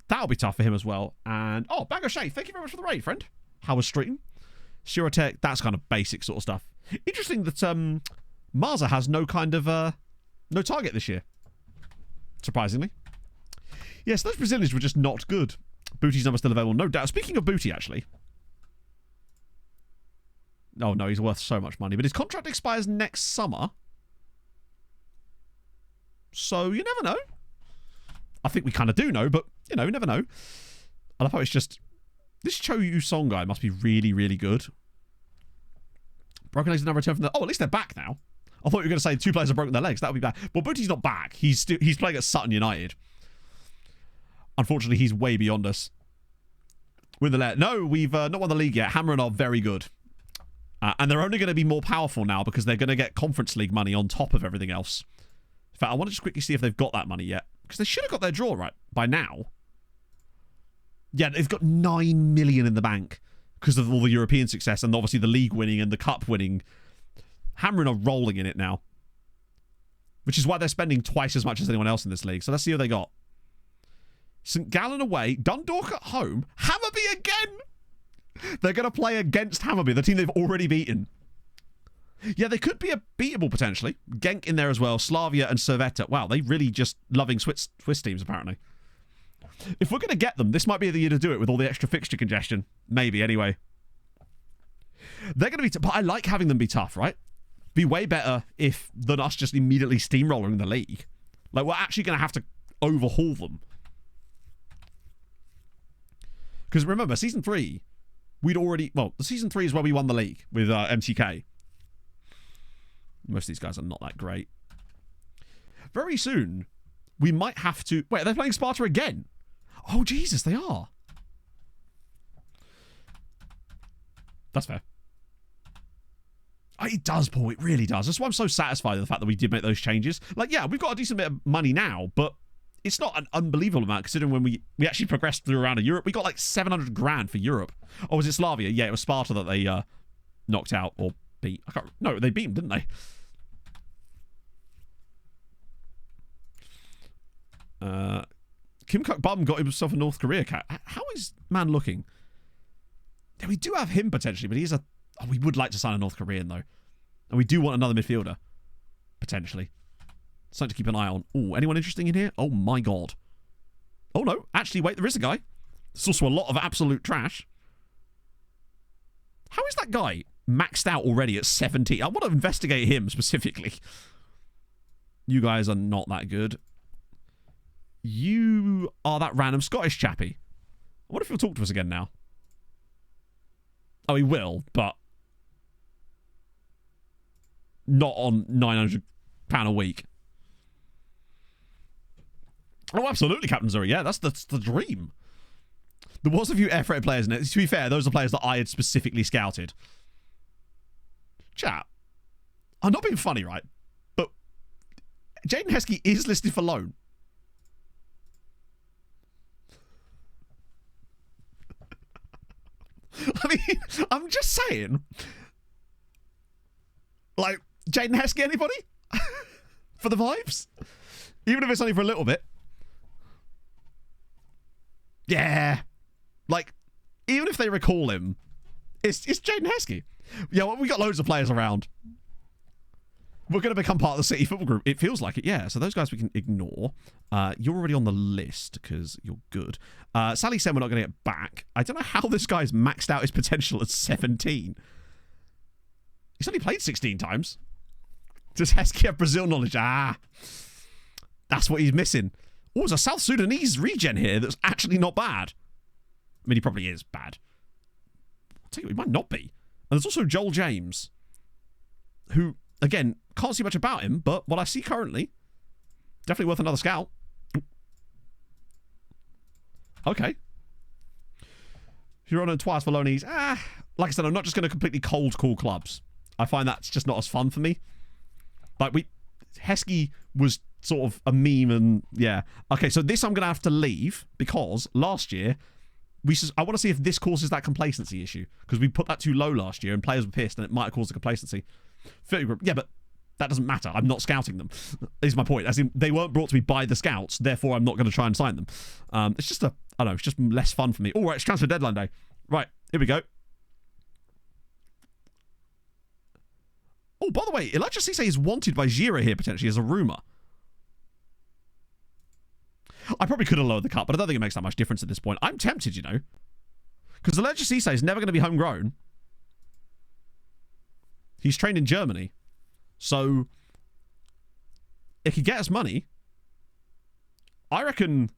That'll be tough for him as well. And, oh, Bagoshay, thank you very much for the raid, friend. How was stream? Shirotek, that's kind of basic sort of stuff. Interesting that Marza has no kind of... No target this year. Surprisingly. Yes, those Brazilians were just not good. Booty's number still available, no doubt. Speaking of Booty, actually. Oh, no, he's worth so much money. But his contract expires next summer. So you never know. I think we kind of do know, but, you know, never know. I love how it's just... This Cho Yu Song guy must be really, really good. Broken legs never return from the... Oh, at least they're back now. I thought you were going to say 2 players have broken their legs. That would be bad. Well, Booty's not back. He's playing at Sutton United. Unfortunately, he's way beyond us. Win the league. No, we've not won the league yet. Hammerin are very good. And they're only going to be more powerful now because they're going to get Conference League money on top of everything else. In fact, I want to just quickly see if they've got that money yet. Because they should have got their draw right by now. Yeah, they've got 9 million in the bank because of all the European success and obviously the league winning and the cup winning. Hammerin are rolling in it now. Which is why they're spending twice as much as anyone else in this league. So let's see who they got. St. Gallen away. Dundalk at home. Hammarby again! They're going to play against Hammarby, the team they've already beaten. Yeah, they could be a beatable potentially. Genk in there as well. Slavia and Servetta. Wow, they really just loving Swiss teams apparently. If we're going to get them, this might be the year to do it with all the extra fixture congestion. Maybe, anyway. They're going to be... But I like having them be tough, right? Be way better than us just immediately steamrolling the league. Like, we're actually going to have to overhaul them. Because remember, Season 3, we'd already... Well, the Season 3 is where we won the league with MTK. Most of these guys are not that great. Very soon, we might have to... Wait, are they playing Sparta again? Oh, Jesus, they are. That's fair. It does, Paul. It really does. That's why I'm so satisfied with the fact that we did make those changes. Like, yeah, we've got a decent bit of money now, but it's not an unbelievable amount considering when we actually progressed through around Europe. We got like 700 grand for Europe. Oh, was it Slavia? Yeah, it was Sparta that they knocked out or beat. No, they beat them, didn't they? Kim Kuk Bum got himself a North Korea cat. How is man looking? Yeah, we do have him potentially, but he's a... Oh, we would like to sign a North Korean, though. And we do want another midfielder. Potentially. Something to keep an eye on. Oh, anyone interesting in here? Oh, my God. Oh, no. Actually, wait, there is a guy. There's also a lot of absolute trash. How is that guy maxed out already at 70? I want to investigate him specifically. You guys are not that good. You are that random Scottish chappie. I wonder if he'll talk to us again now. Oh, he will, but not on £900 a week. Oh, absolutely, Captain Zuri. Yeah, that's the dream. There was a few air freighted players in it. To be fair, those are players that I had specifically scouted. Chat. I'm not being funny, right? But Jaden Heskey is listed for loan. I mean, I'm just saying. Like, Jaden Heskey, anybody? For the vibes? Even if it's only for a little bit. Yeah. Like, even if they recall him, it's Jaden Heskey. Yeah, well, we got loads of players around. We're going to become part of the City Football Group. It feels like it, yeah. So those guys we can ignore. You're already on the list because you're good. Sally said we're not going to get back. I don't know how this guy's maxed out his potential at 17. He's only played 16 times. Does Heskey have Brazil knowledge? That's what he's missing. Oh, there's a South Sudanese regen here that's actually not bad. I mean, he probably is bad. I'll tell you, he might not be. And there's also Joel James, who... Again, can't see much about him, but what I see currently, definitely worth another scout. Okay. Girona and twice for loanies. Like I said, I'm not just going to completely cold call clubs. I find that's just not as fun for me. Like, Heskey was sort of a meme and, yeah. Okay, so this I'm going to have to leave because last year, I want to see if this causes that complacency issue because we put that too low last year and players were pissed and it might have caused a complacency. 30 group. Yeah, but that doesn't matter. I'm not scouting them. Is my point. As in, they weren't brought to me by the scouts, therefore I'm not going to try and sign them. It's just I don't know, it's just less fun for me. All right, it's transfer deadline day. Right, here we go. Oh, by the way, Elijah Cisse is wanted by Gira here potentially as a rumour. I probably could have lowered the cut, but I don't think it makes that much difference at this point. I'm tempted, you know. Because Elijah Cisse is never going to be homegrown. He's trained in Germany. So, it could get us money. I reckon...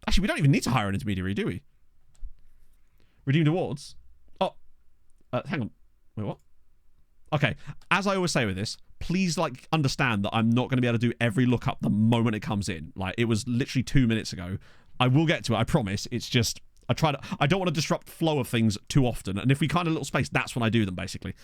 Actually, we don't even need to hire an intermediary, do we? Redeemed awards? Oh. Hang on. Wait, what? Okay. As I always say with this, please, like, understand that I'm not going to be able to do every lookup the moment it comes in. Like, it was literally 2 minutes ago. I will get to it, I promise. It's just... I don't want to disrupt flow of things too often. And if we kind of little space, that's when I do them, basically.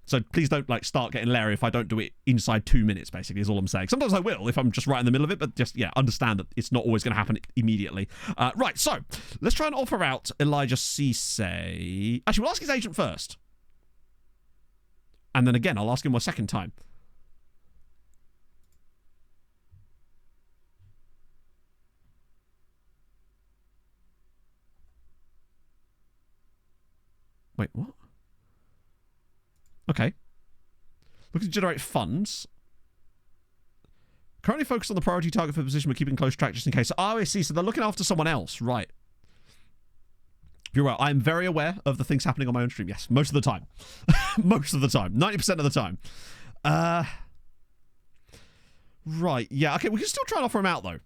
So please don't, like, start getting leery if I don't do it inside 2 minutes, basically, is all I'm saying. Sometimes I will if I'm just right in the middle of it, but just, yeah, understand that it's not always going to happen immediately. Right, so let's try and offer out Elijah Cisse. Actually, we'll ask his agent first. And then again, I'll ask him a second time. Wait, what? Okay. Looking to generate funds. Currently focused on the priority target for the position, but keeping close track just in case. Oh, I see. So they're looking after someone else. Right. You're right. I'm very aware of the things happening on my own stream. Yes, most of the time. Most of the time. 90% of the time. Right. Yeah, okay. We can still try and offer him out, though.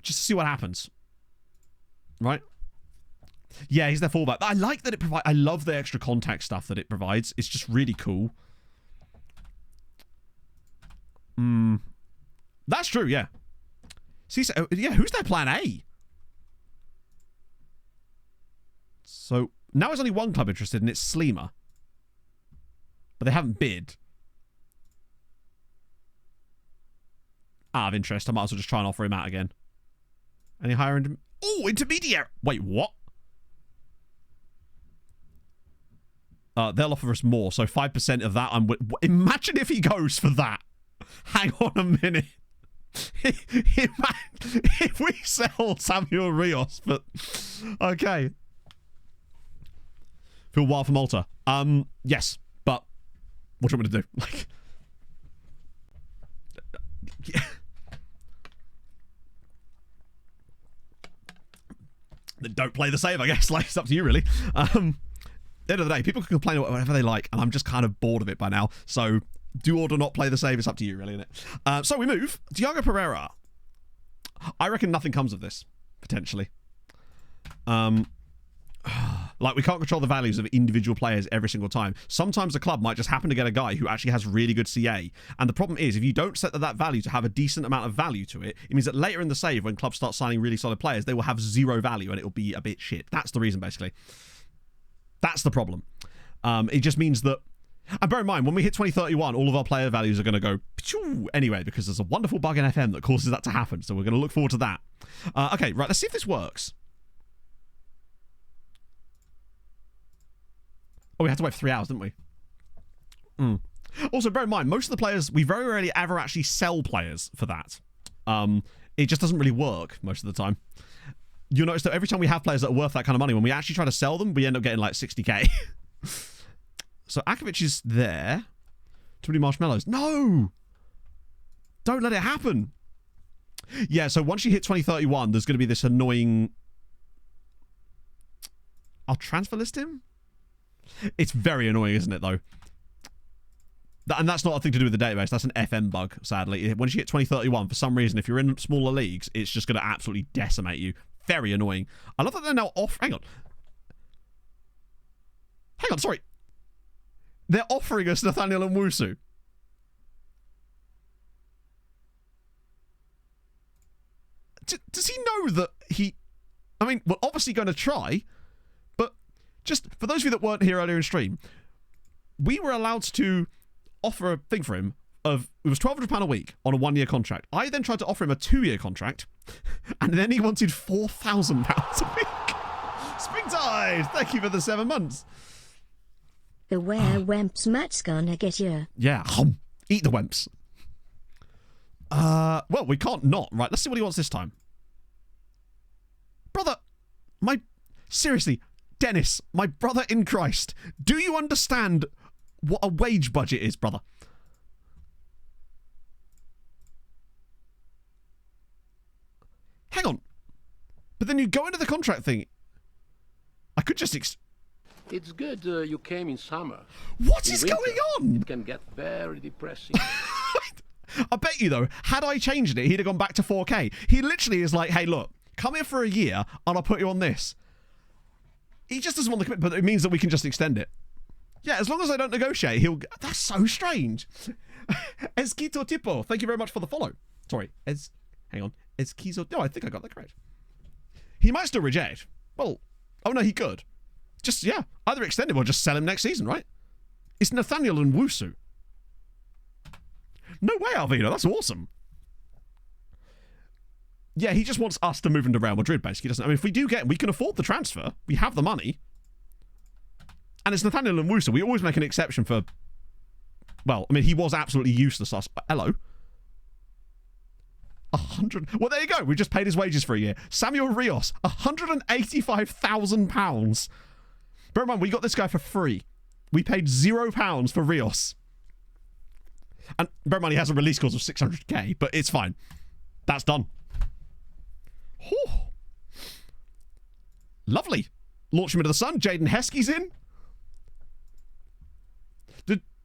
Just to see what happens. Right? Yeah, he's their fallback. I like that it provides... I love the extra contact stuff that it provides. It's just really cool. That's true, yeah. See, so, yeah, who's their plan A? So, now there's only one club interested, and it's Sleemer. But they haven't bid. Out of interest, I might as well just try and offer him out again. Any higher... Oh, intermediate! Wait, what? They'll offer us more, so 5% of that. Imagine if he goes for that. Hang on a minute. If we sell Samuel Rios, but okay. Feel wild for Malta. Yes, but what do you want me to do? Like, yeah. Then don't play the save, I guess. Like, it's up to you, really. At the end of the day, people can complain about whatever they like, and I'm just kind of bored of it by now. So, do or do not play the save. It's up to you, really, isn't it? So we move. Thiago Pereira. I reckon nothing comes of this, potentially. Like, we can't control the values of individual players every single time. Sometimes a club might just happen to get a guy who actually has really good CA. And the problem is, if you don't set that value to have a decent amount of value to it, it means that later in the save, when clubs start signing really solid players, they will have zero value and it'll be a bit shit. That's the reason, basically. That's the problem. It just means that... And bear in mind, when we hit 2031, all of our player values are going to go anyway, because there's a wonderful bug in FM that causes that to happen. So we're going to look forward to that. Okay, right, let's see if this works. Oh, we had to wait for 3 hours, didn't we? Also, bear in mind, most of the players, we very rarely ever actually sell players for that. It just doesn't really work most of the time. You'll notice that every time we have players that are worth that kind of money, when we actually try to sell them, we end up getting like 60k. So Akovic is there. Too many marshmallows. No! Don't let it happen. Yeah, so once you hit 2031, there's going to be this annoying... I'll transfer list him? It's very annoying, isn't it, though? And that's not a thing to do with the database. That's an FM bug, sadly. Once you hit 2031, for some reason, if you're in smaller leagues, it's just going to absolutely decimate you. Very annoying. I love that they're now off... Hang on. Hang on, sorry. They're offering us Nathaniel Nwusu. Does he know that he... I mean, we're obviously going to try, but just for those of you that weren't here earlier in stream, we were allowed to offer a thing for him of... It was £1,200 a week on a 1-year contract. I then tried to offer him a 2-year contract, and then he wanted £4,000 a week. Springtide! Thank you for the 7 months. The wemps Matt's gonna get you. Yeah, eat the wemps. Well, we can't not. Right, let's see what he wants this time. Brother, seriously, Dennis, my brother in Christ, do you understand what a wage budget is, brother? Hang on. But then you go into the contract thing. I could just... It's good you came in summer. What In is winter, going on? It can get very depressing. I bet you, though, had I changed it, he'd have gone back to 4K. He literally is like, hey, look, come here for a year, and I'll put you on this. He just doesn't want the commitment, but it means that we can just extend it. Yeah, as long as I don't negotiate, he'll... That's so strange. Esquito Tipo, thank you very much for the follow. Sorry, hang on. Esquizo... No, I think I got that correct. He might still reject. Well, oh no, he could. Just, yeah, either extend him or just sell him next season, right? It's Nathaniel and Wusu. No way, Alvino, that's awesome. Yeah, he just wants us to move him to Real Madrid, basically, doesn't it? I mean, if we do get him, we can afford the transfer. We have the money. And it's Nathaniel and Wusu. We always make an exception for... Well, I mean, he was absolutely useless last... Hello. 100... Well, there you go. We just paid his wages for a year. Samuel Rios, £185,000. Bear in mind, we got this guy for free. We paid £0 for Rios. And bear in mind, he has a release clause of 600k, but it's fine. That's done. Whew. Lovely. Launch him into the sun. Jaden Heskey's in.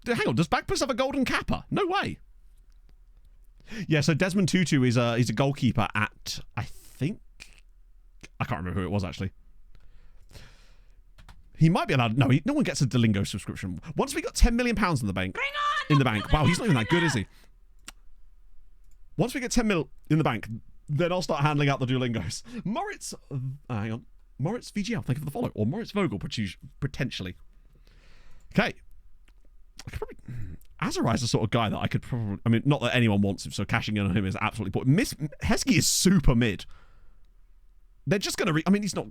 Hang on, does Bagpuss have a golden capper? No way. Yeah, so Desmond Tutu is a goalkeeper at, I think... I can't remember who it was, actually. He might be allowed... No, no one gets a Duolingo subscription. Once we got £10 million in the bank... Wow, he's not even that good, is he? Once we get 10 mil in the bank, then I'll start handling out the Duolingos. Moritz... hang on. Moritz VGL, thank you for the follow. Or Moritz Vogel, potentially. Okay. Azari's the sort of guy that I could probably... I mean, not that anyone wants him, so cashing in on him is absolutely important. Heskey is super mid. They're just going to... I mean, he's not...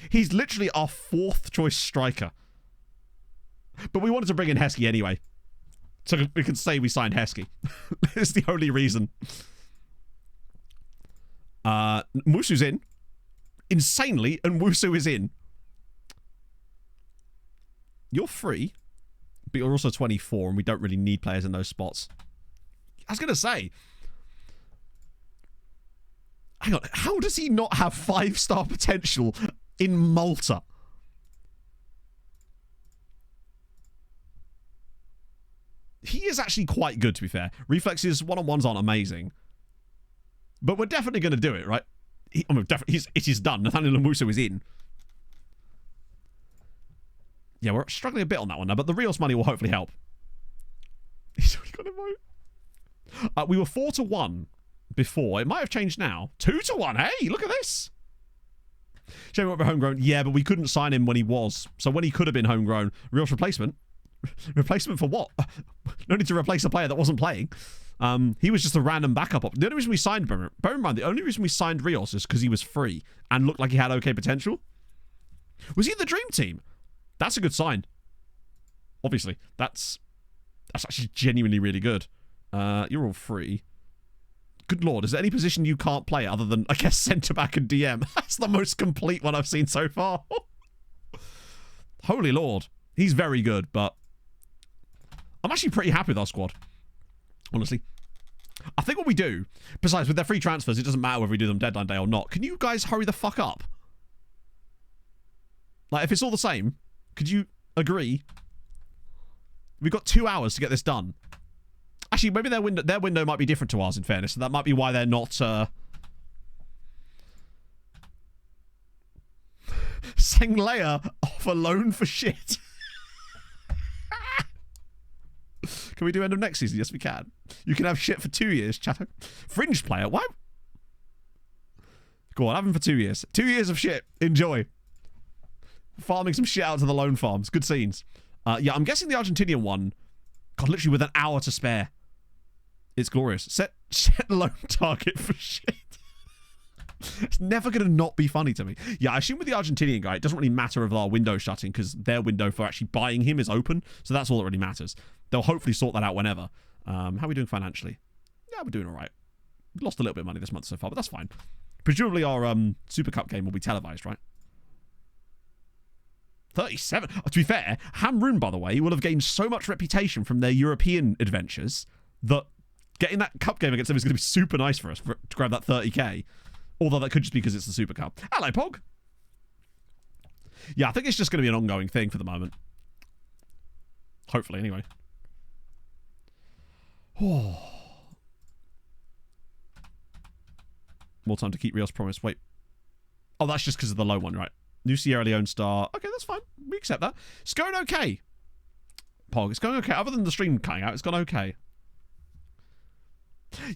He's literally our 4th choice striker. But we wanted to bring in Heskey anyway. So we can say we signed Heskey. It's the only reason. Wusu's in. Insanely, and Wusu is in. You're free. But you're also 24, and we don't really need players in those spots. I was going to say... Hang on, how does he not have 5-star potential in Malta? He is actually quite good, to be fair. Reflexes, one-on-ones aren't amazing. But we're definitely going to do it, right? I mean, definitely, it is done. Nathaniel Lamuso is in. Yeah, we're struggling a bit on that one now, but the Rios money will hopefully help. He's already got a vote. We were 4-1 before. It might have changed now. 2-1. Hey, look at this. Shame we went for homegrown. Yeah, but we couldn't sign him when he was. So when he could have been homegrown, Rios replacement. Replacement for what? No need to replace a player that wasn't playing. He was just a random backup. The only reason we signed, bear in mind, the only reason we signed Rios is because he was free and looked like he had okay potential. Was he in the dream team? That's a good sign. Obviously, that's actually genuinely really good. You're all free. Good lord, is there any position you can't play other than, I guess, centre-back and DM? That's the most complete one I've seen so far. Holy lord. He's very good, but I'm actually pretty happy with our squad. Honestly. I think what we do, besides with their free transfers, it doesn't matter whether we do them deadline day or not. Can you guys hurry the fuck up? Like, if it's all the same, could you agree? We've got 2 hours to get this done. Actually, maybe their window might be different to ours, in fairness. So that might be why they're not... Sengleia off a loan for shit. Can we do end of next season? Yes, we can. You can have shit for 2 years, Chato. Fringe player? Why? Go on, have him for 2 years. 2 years of shit. Enjoy. Farming some shit out to the loan farms. Good scenes. Yeah, I'm guessing the Argentinian one... God, literally with an hour to spare. It's glorious. Set loan target for shit. It's never going to not be funny to me. Yeah, I assume with the Argentinian guy, it doesn't really matter if our window shutting because their window for actually buying him is open. So that's all that really matters. They'll hopefully sort that out whenever. How are we doing financially? Yeah, we're doing all right. We lost a little bit of money this month so far, but that's fine. Presumably our Super Cup game will be televised, right? 37. Oh, to be fair, Hamrun, by the way, will have gained so much reputation from their European adventures that getting that cup game against them is going to be super nice for us to grab that 30k. Although that could just be because it's the Super Cup. Hello, Pog. Yeah, I think it's just going to be an ongoing thing for the moment. Hopefully, anyway. Oh. More time to keep Rios' promise. Wait. Oh, that's just because of the low one, right? New Sierra Leone star. Okay, that's fine. We accept that. It's going okay. Pog, it's going okay. Other than the stream cutting out, it's gone okay.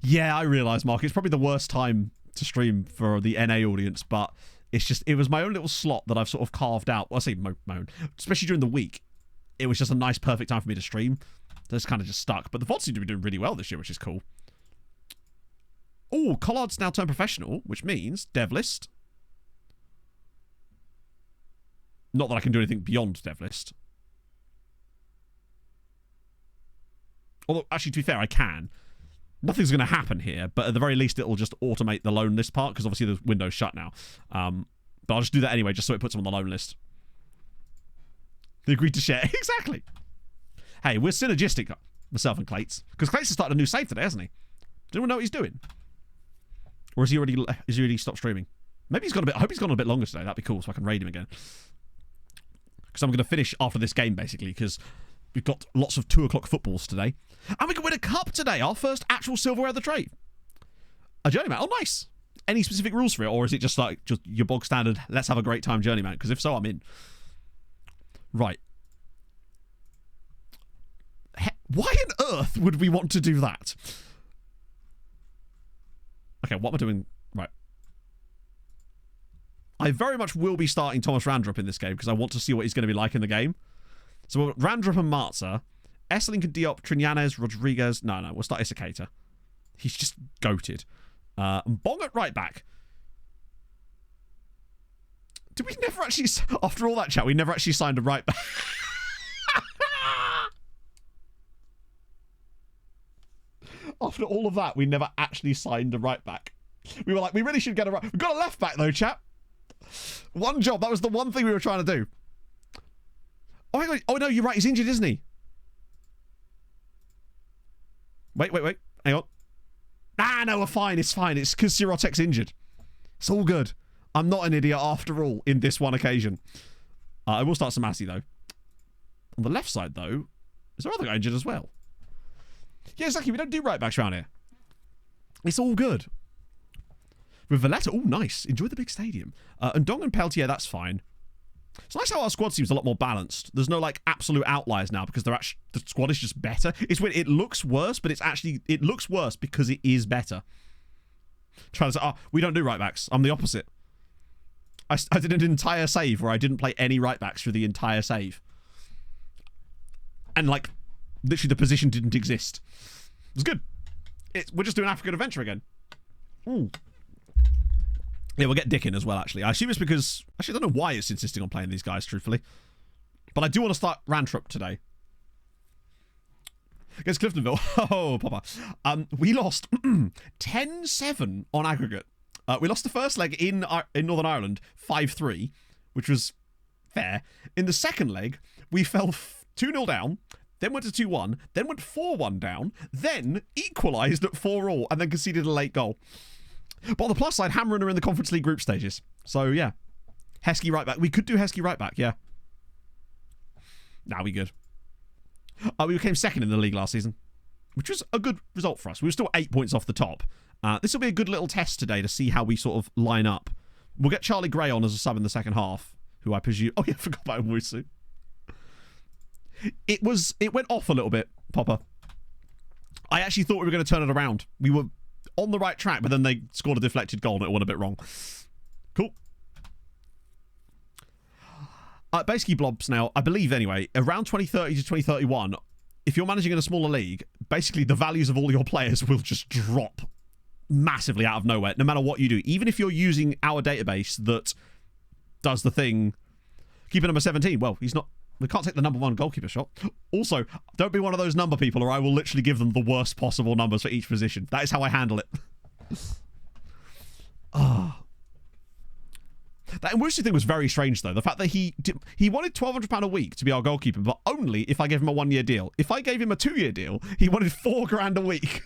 Yeah, I realise, Mark. It's probably the worst time to stream for the NA audience, but it's just, it was my own little slot that I've sort of carved out. Well, I say my own. Especially during the week. It was just a nice, perfect time for me to stream. That's kind of just stuck. But the VOD seem to be doing really well this year, which is cool. Oh, Collard's now turned professional, which means dev list. Not that I can do anything beyond dev list. Although, actually, to be fair, I can. Nothing's going to happen here, but at the very least, it'll just automate the loan list part, because obviously the window's shut now. But I'll just do that anyway, just so it puts them on the loan list. They agreed to share. Exactly. Hey, we're synergistic, myself and Clates. Because Clates has started a new save today, hasn't he? Does anyone know what he's doing? Or has he already stopped streaming? Maybe he's gone a bit... I hope he's gone a bit longer today. That'd be cool, so I can raid him again. Because I'm going to finish after this game, basically, because we've got lots of 2 o'clock footballs today. And we can win a cup today, our first actual silverware of the trade. A journeyman. Oh, nice. Any specific rules for it, or is it just like just your bog standard, let's have a great time journeyman? Because if so, I'm in. Right. Why on earth would we want to do that? Okay, what am I doing? Right. I very much will be starting Thomas Randrup in this game because I want to see what he's going to be like in the game. So we've got Randrup and Marza. Esselink and Diop, Trinanes, Rodriguez. No, we'll start Isakata. He's just goated. And Bong at right back. Did we never actually... After all that chat, we never actually signed a right back. After all of that, we never actually signed a right back. We were like, we really should get a right... We've got a left back, though, chap. One job. That was the one thing we were trying to do. Oh, hang on. Oh, no, you're right. He's injured, isn't he? Wait. Hang on. Ah, no, we're fine. It's fine. It's because Sirotek's injured. It's all good. I'm not an idiot after all in this one occasion. I will start Samasi, though. On the left side, though, is our other guy injured as well? Yeah, exactly. We don't do right backs around here. It's all good. With Valletta, oh, nice. Enjoy the big stadium. And Dong and Peltier, that's fine. It's nice how our squad seems a lot more balanced. There's no, like, absolute outliers now because they're actually, the squad is just better. It's weird. It looks worse, but it's actually, it looks worse because it is better. Trying to say, oh, we don't do right backs. I'm the opposite. I did an entire save where I didn't play any right backs through the entire save. And, like, literally the position didn't exist. It was good. We're just doing African Adventure again. Ooh. Yeah, we'll get Dick in as well, actually. I assume it's because... Actually, I don't know why it's insisting on playing these guys, truthfully. But I do want to start Rantrup today. Against Cliftonville. Oh, Papa. We lost 10-7 on aggregate. We lost the first leg in Northern Ireland, 5-3, which was fair. In the second leg, we fell 2-0 down, then went to 2-1, then went 4-1 down, then equalised at 4-4, and then conceded a late goal. But on the plus side, Hamron are in the Conference League group stages. So, yeah. Heskey right back. We could do Heskey right back, yeah. Nah, we good. We came second in the league last season, which was a good result for us. We were still 8 points off the top. This will be a good little test today to see how we sort of line up. We'll get Charlie Gray on as a sub in the second half, who I presume... Oh, yeah, I forgot about Owusu. It went off a little bit, Popper. I actually thought we were going to turn it around. We were on the right track, but then they scored a deflected goal and it went a bit wrong. Cool. Basically, Blobs now, I believe anyway, around 2030 to 2031, if you're managing in a smaller league, basically the values of all your players will just drop massively out of nowhere, no matter what you do. Even if you're using our database that does the thing, keeper number 17, well, he's not... We can't take the number 1 goalkeeper shot. Also, don't be one of those number people or I will literally give them the worst possible numbers for each position. That is how I handle it. That Nwusu thing was very strange, though. The fact that he wanted £1,200 a week to be our goalkeeper, but only if I gave him a 1-year deal. If I gave him a 2-year deal, he wanted £4,000 a week.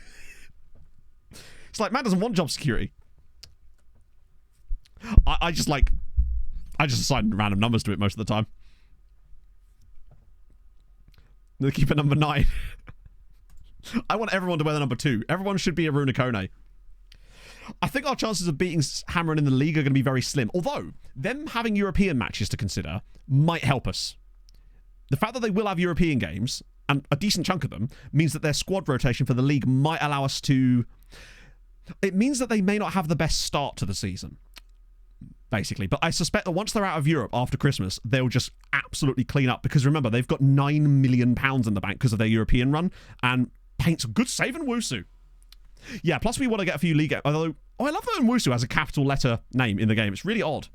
It's like, man doesn't want job security. I just like... I just assign random numbers to it most of the time. The keeper number 9. I want everyone to wear the number 2. Everyone should be a Runa Kone. I think our chances of beating Hammeren in the league are going to be very slim. Although, them having European matches to consider might help us. The fact that they will have European games, and a decent chunk of them, means that their squad rotation for the league might allow us to... It means that they may not have the best start to the season, basically. But I suspect that once they're out of Europe after Christmas, they'll just absolutely clean up. Because remember, they've got £9 million in the bank because of their European run, and paints a good save in Wusu. Yeah, plus we want to get a few league... Although, I love that Wusu has a capital letter name in the game. It's really odd.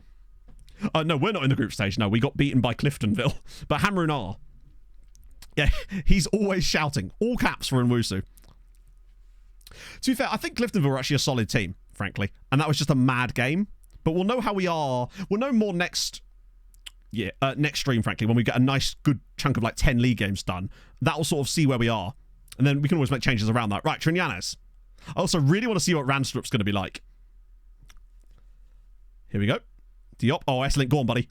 No, we're not in the group stage. No, we got beaten by Cliftonville. But Hammeren are. Yeah, he's always shouting. All caps for Nwusu. To be fair, I think Cliftonville are actually a solid team, frankly. And that was just a mad game. But we'll know how we are. We'll know more next stream, frankly, when we get a nice, good chunk of like 10 league games done. That'll sort of see where we are. And then we can always make changes around that. Right, Trinyanes. I also really want to see what Randstrup's going to be like. Here we go. Diop. Oh, S-Link, go on, buddy.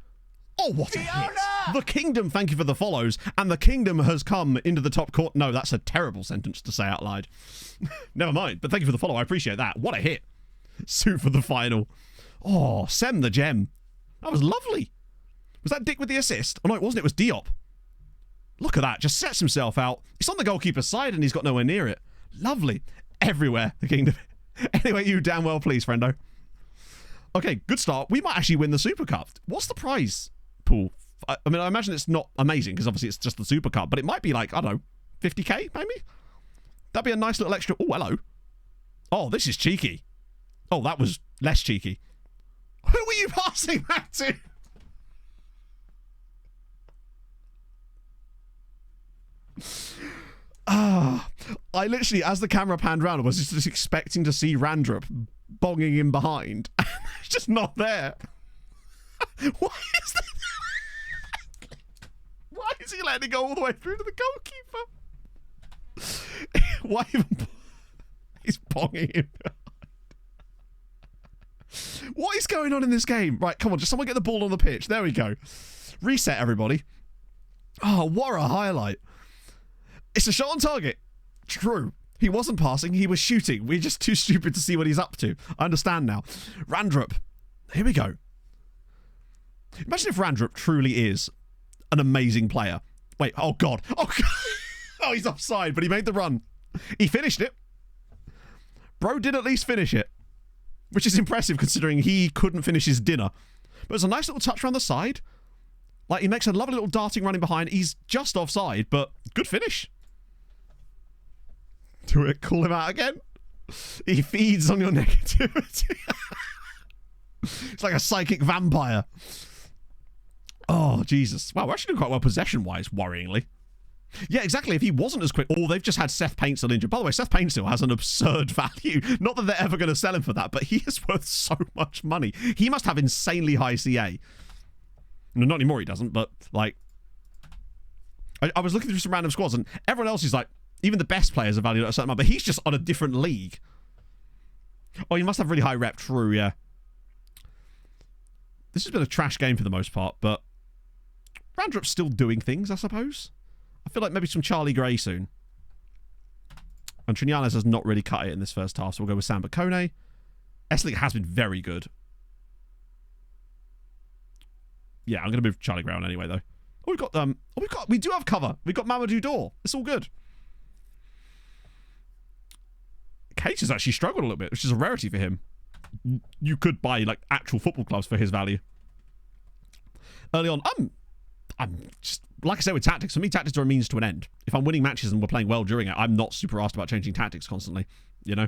Oh, what a hit. The Kingdom, thank you for the follows. And the Kingdom has come into the top court. No, that's a terrible sentence to say out loud. Never mind. But thank you for the follow. I appreciate that. What a hit. Suit for the final. Oh, Sem the gem. That was lovely. Was that Dick with the assist? Oh, no, it wasn't. It was Diop. Look at that. Just sets himself out. It's on the goalkeeper's side and he's got nowhere near it. Lovely. Everywhere, the Kingdom. Anyway, you damn well, please, friendo. Okay, good start. We might actually win the Super Cup. What's the prize pool? I mean, I imagine it's not amazing because obviously it's just the Super Cup, but it might be like, I don't know, 50k maybe? That'd be a nice little extra. Oh, hello. Oh, this is cheeky. Oh, that was less cheeky. Who were you passing that to? I literally, as the camera panned round, I was just expecting to see Randrup bonging in behind. It's just not there. Why is that? Why is he letting it go all the way through to the goalkeeper? Why even... He's bonging in behind. What is going on in this game? Right, come on, just someone get the ball on the pitch. There we go. Reset, everybody. Oh, what a highlight. It's a shot on target. True. He wasn't passing, he was shooting. We're just too stupid to see what he's up to. I understand now. Randrup. Here we go. Imagine if Randrup truly is an amazing player. Wait, oh God. Oh, God. Oh, he's offside, but he made the run. He finished it. Bro did at least finish it. Which is impressive considering he couldn't finish his dinner. But it's a nice little touch around the side. Like, he makes a lovely little darting running behind. He's just offside, but good finish. Do it. Call him out again. He feeds on your negativity. It's like a psychic vampire. Oh, Jesus. Wow, we're actually doing quite well possession-wise, worryingly. Yeah, exactly. If he wasn't as quick... Oh, they've just had Seth Paintsill injured. By the way, Seth Paintsill has an absurd value. Not that they're ever going to sell him for that, but he is worth so much money. He must have insanely high CA. No, not anymore he doesn't, but, like... I was looking through some random squads, and everyone else is like... Even the best players are valued at a certain amount, but he's just on a different league. Oh, he must have really high rep. True, yeah. This has been a trash game for the most part, but... Randrup's still doing things, I suppose. I feel like maybe some Charlie Gray soon. And Trinyanes has not really cut it in this first half, so we'll go with Samba Kone. Esling has been very good. Yeah, I'm going to move Charlie Gray on anyway, though. Oh, we do have cover. We've got Mamadou Dor. It's all good. Cage has actually struggled a little bit, which is a rarity for him. You could buy, like, actual football clubs for his value. Early on, I'm just, like I said with tactics, for me, tactics are a means to an end. If I'm winning matches and we're playing well during it, I'm not super asked about changing tactics constantly, you know?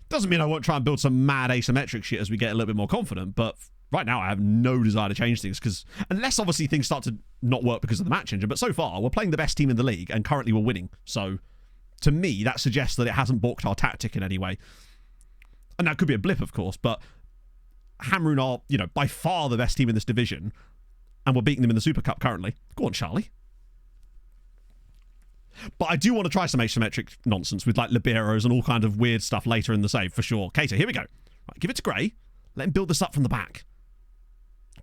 Doesn't mean I won't try and build some mad asymmetric shit as we get a little bit more confident, but right now I have no desire to change things, because unless obviously things start to not work because of the match engine, but so far we're playing the best team in the league and currently we're winning, so to me that suggests that it hasn't balked our tactic in any way. And that could be a blip, of course, but Hamrun are, you know, by far the best team in this division, and we're beating them in the Super Cup currently. Go on, Charlie. But I do want to try some asymmetric nonsense with, like, liberos and all kind of weird stuff later in the save, for sure. Kato, here we go. Right, give it to Gray. Let him build this up from the back.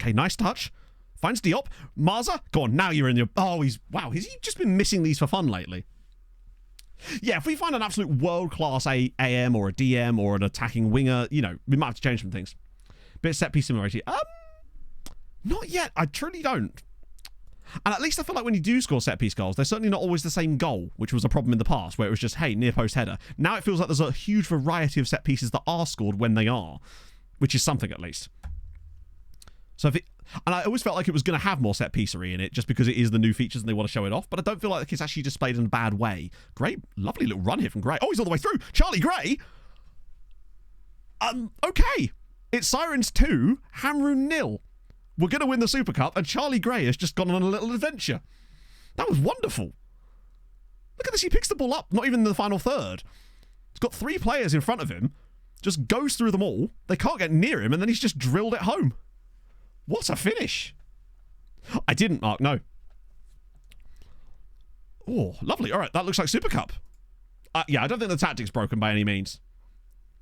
Okay, nice touch. Finds Diop. Marza, go on, now you're in your... Oh, wow, has he just been missing these for fun lately? Yeah, if we find an absolute world-class AM or a DM or an attacking winger, you know, we might have to change some things. Bit of set-piece similarity. Not yet. I truly don't. And at least I feel like when you do score set-piece goals, they're certainly not always the same goal, which was a problem in the past, where it was just, hey, near-post header. Now it feels like there's a huge variety of set-pieces that are scored when they are, which is something at least. So if it... And I always felt like it was going to have more set-piecery in it just because it is the new features and they want to show it off. But I don't feel like it's actually displayed in a bad way. Great. Lovely little run here from Gray. Oh, he's all the way through. Charlie Gray. Okay. It's Sirens 2, Hamrun 0. We're going to win the Super Cup and Charlie Gray has just gone on a little adventure. That was wonderful. Look at this. He picks the ball up. Not even in the final third. He's got 3 players in front of him. Just goes through them all. They can't get near him and then he's just drilled it home. What a finish. I didn't, Mark, no. Oh, lovely. All right, that looks like Super Cup. Yeah, I don't think the tactic's broken by any means.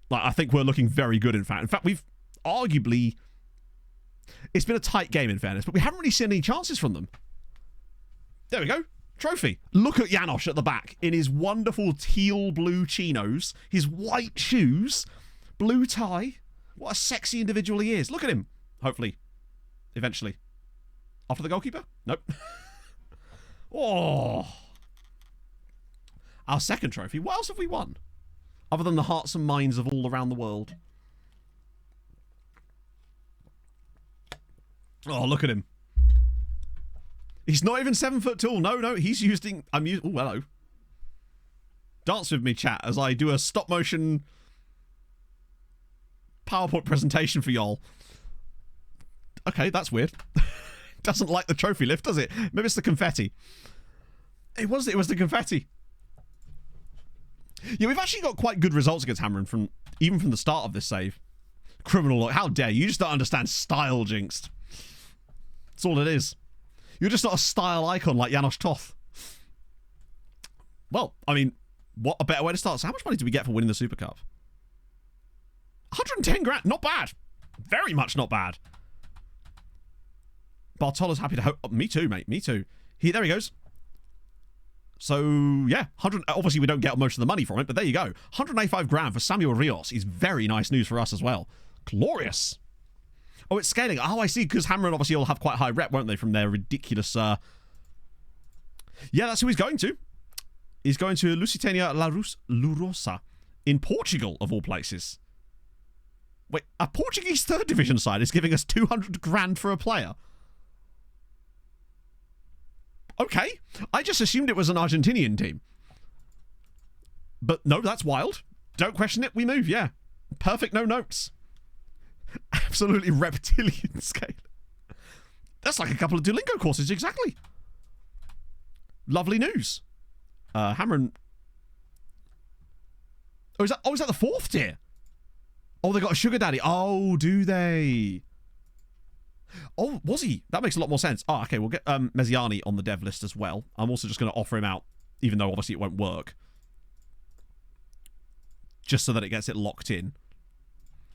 Like, I think we're looking very good, in fact. In fact, we've arguably... It's been a tight game, in fairness, but we haven't really seen any chances from them. There we go. Trophy. Look at Janosch at the back in his wonderful teal blue chinos, his white shoes, blue tie. What a sexy individual he is. Look at him. Hopefully. Eventually. After the goalkeeper? Nope. Oh. Our second trophy. What else have we won? Other than the hearts and minds of all around the world. Oh, look at him. He's not even 7 foot tall. No, he's using... Oh, hello. Dance with me, chat, as I do a stop motion PowerPoint presentation for y'all. Okay, that's weird. Doesn't like the trophy lift, does it? Maybe it's the confetti. It was the confetti. Yeah, we've actually got quite good results against Hamrun even from the start of this save. Criminal look. How dare you? You just don't understand style, Jinxed. That's all it is. You're just not a style icon like Janosch Toth. Well, I mean, what a better way to start. So how much money do we get for winning the Super Cup? 110 grand. Not bad. Very much not bad. Bartolo's happy to hope. Oh, me too, mate. Me too. There he goes. So, yeah. Obviously, we don't get most of the money from it, but there you go. 185 grand for Samuel Rios is very nice news for us as well. Glorious. Oh, it's scaling. Oh, I see. Because Hamrun obviously will have quite high rep, won't they, from their ridiculous... Yeah, that's who he's going to. He's going to Lusitania Lourosa in Portugal, of all places. Wait, a Portuguese third division side is giving us 200 grand for a player. Okay, I just assumed it was an Argentinian team. But no, that's wild. Don't question it, we move, yeah. Perfect, no notes. Absolutely reptilian scale. That's like a couple of Duolingo courses, exactly. Lovely news. Hamrun. Oh, is that the 4th tier? Oh, they got a sugar daddy. Oh, do they? Oh, was he? That makes a lot more sense. Oh, okay, we'll get Mezziani on the dev list as well. I'm also just going to offer him out, even though obviously it won't work. Just so that it gets it locked in.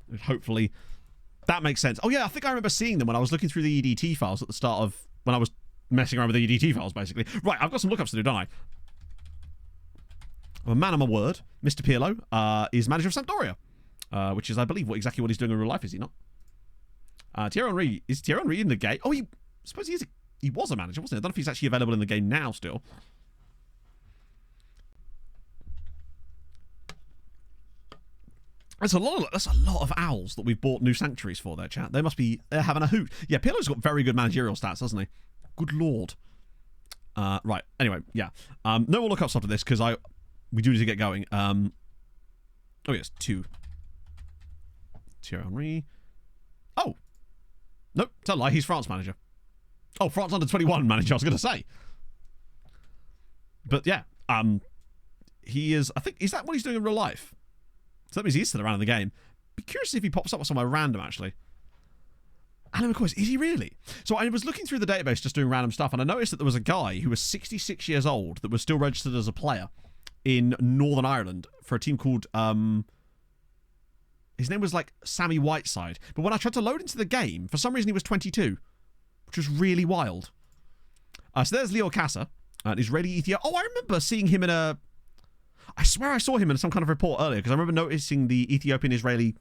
And hopefully, that makes sense. Oh yeah, I think I remember seeing them when I was looking through the EDT files at the start of... When I was messing around with the EDT files, basically. Right, I've got some lookups to do, don't I? I'm a man of my word. Mr. Pirlo is manager of Sampdoria. Which is, I believe, exactly what he's doing in real life, is he not? Thierry Henry. Is Thierry Henry in the game? Oh, I suppose he was a manager, wasn't he? I don't know if he's actually available in the game now still. That's a lot of owls that we've bought new sanctuaries for there, chat. They're having a hoot. Yeah, Pirlo's got very good managerial stats, hasn't he? Good lord. Right, anyway, yeah. No more lookups after this, because we do need to get going. Oh, yes, 2. Thierry Henry. Oh! Nope, tell a lie, he's France manager. Oh, France under 21 manager, I was going to say. But yeah, he is, I think, is that what he's doing in real life? So that means he's still around in the game. Be curious if he pops up somewhere random, actually. Alan McCoy, is he really? So I was looking through the database just doing random stuff, and I noticed that there was a guy who was 66 years old that was still registered as a player in Northern Ireland for a team called, His name was like Sammy Whiteside. But when I tried to load into the game, for some reason he was 22, which was really wild. So there's Leo Casa, an Israeli Ethiopia. Oh, I remember seeing him in a... I swear I saw him in some kind of report earlier, because I remember noticing the Ethiopian-Israeli...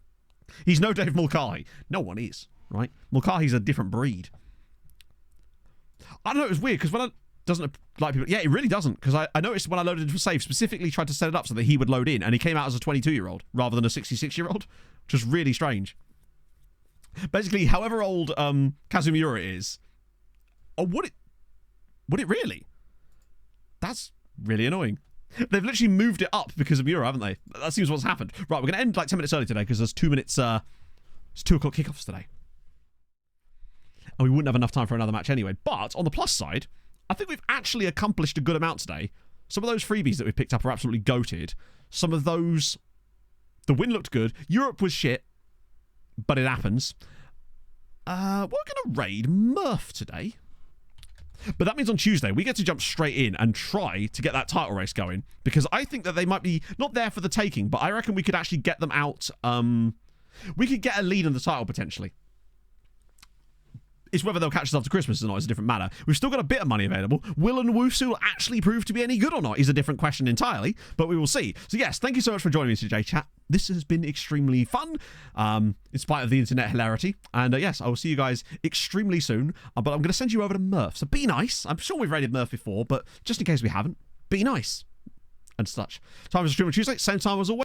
He's no Dave Mulcahy. No one is, right? Mulcahy's a different breed. I don't know, it was weird, because when I... Doesn't like people... Yeah, it really doesn't, because I noticed when I loaded into save, specifically tried to set it up so that he would load in, and he came out as a 22-year-old, rather than a 66-year-old, which is really strange. Basically, however old Kazumura is... Oh, would it really? That's really annoying. They've literally moved it up because of Mura, haven't they? That seems what's happened. Right, we're going to end like 10 minutes early today because there's 2 minutes... it's 2 o'clock kickoffs today. And we wouldn't have enough time for another match anyway. But on the plus side, I think we've actually accomplished a good amount today. Some of those freebies that we picked up are absolutely goated. Some of those... The win looked good. Europe was shit, but it happens. We're going to raid Murph today. But that means on Tuesday, we get to jump straight in and try to get that title race going. Because I think that they might be not there for the taking, but I reckon we could actually get them out. We could get a lead in the title, potentially. It's whether they'll catch us after Christmas or not is a different matter. We've still got a bit of money available. Will and Wusu actually prove to be any good or not is a different question entirely, but we will see. So yes, thank you so much for joining me today, chat. This has been extremely fun, in spite of the internet hilarity. And yes, I will see you guys extremely soon. But I'm going to send you over to Murph. So be nice. I'm sure we've raided Murph before, but just in case we haven't, be nice and such. Time for stream on Tuesday, same time as always.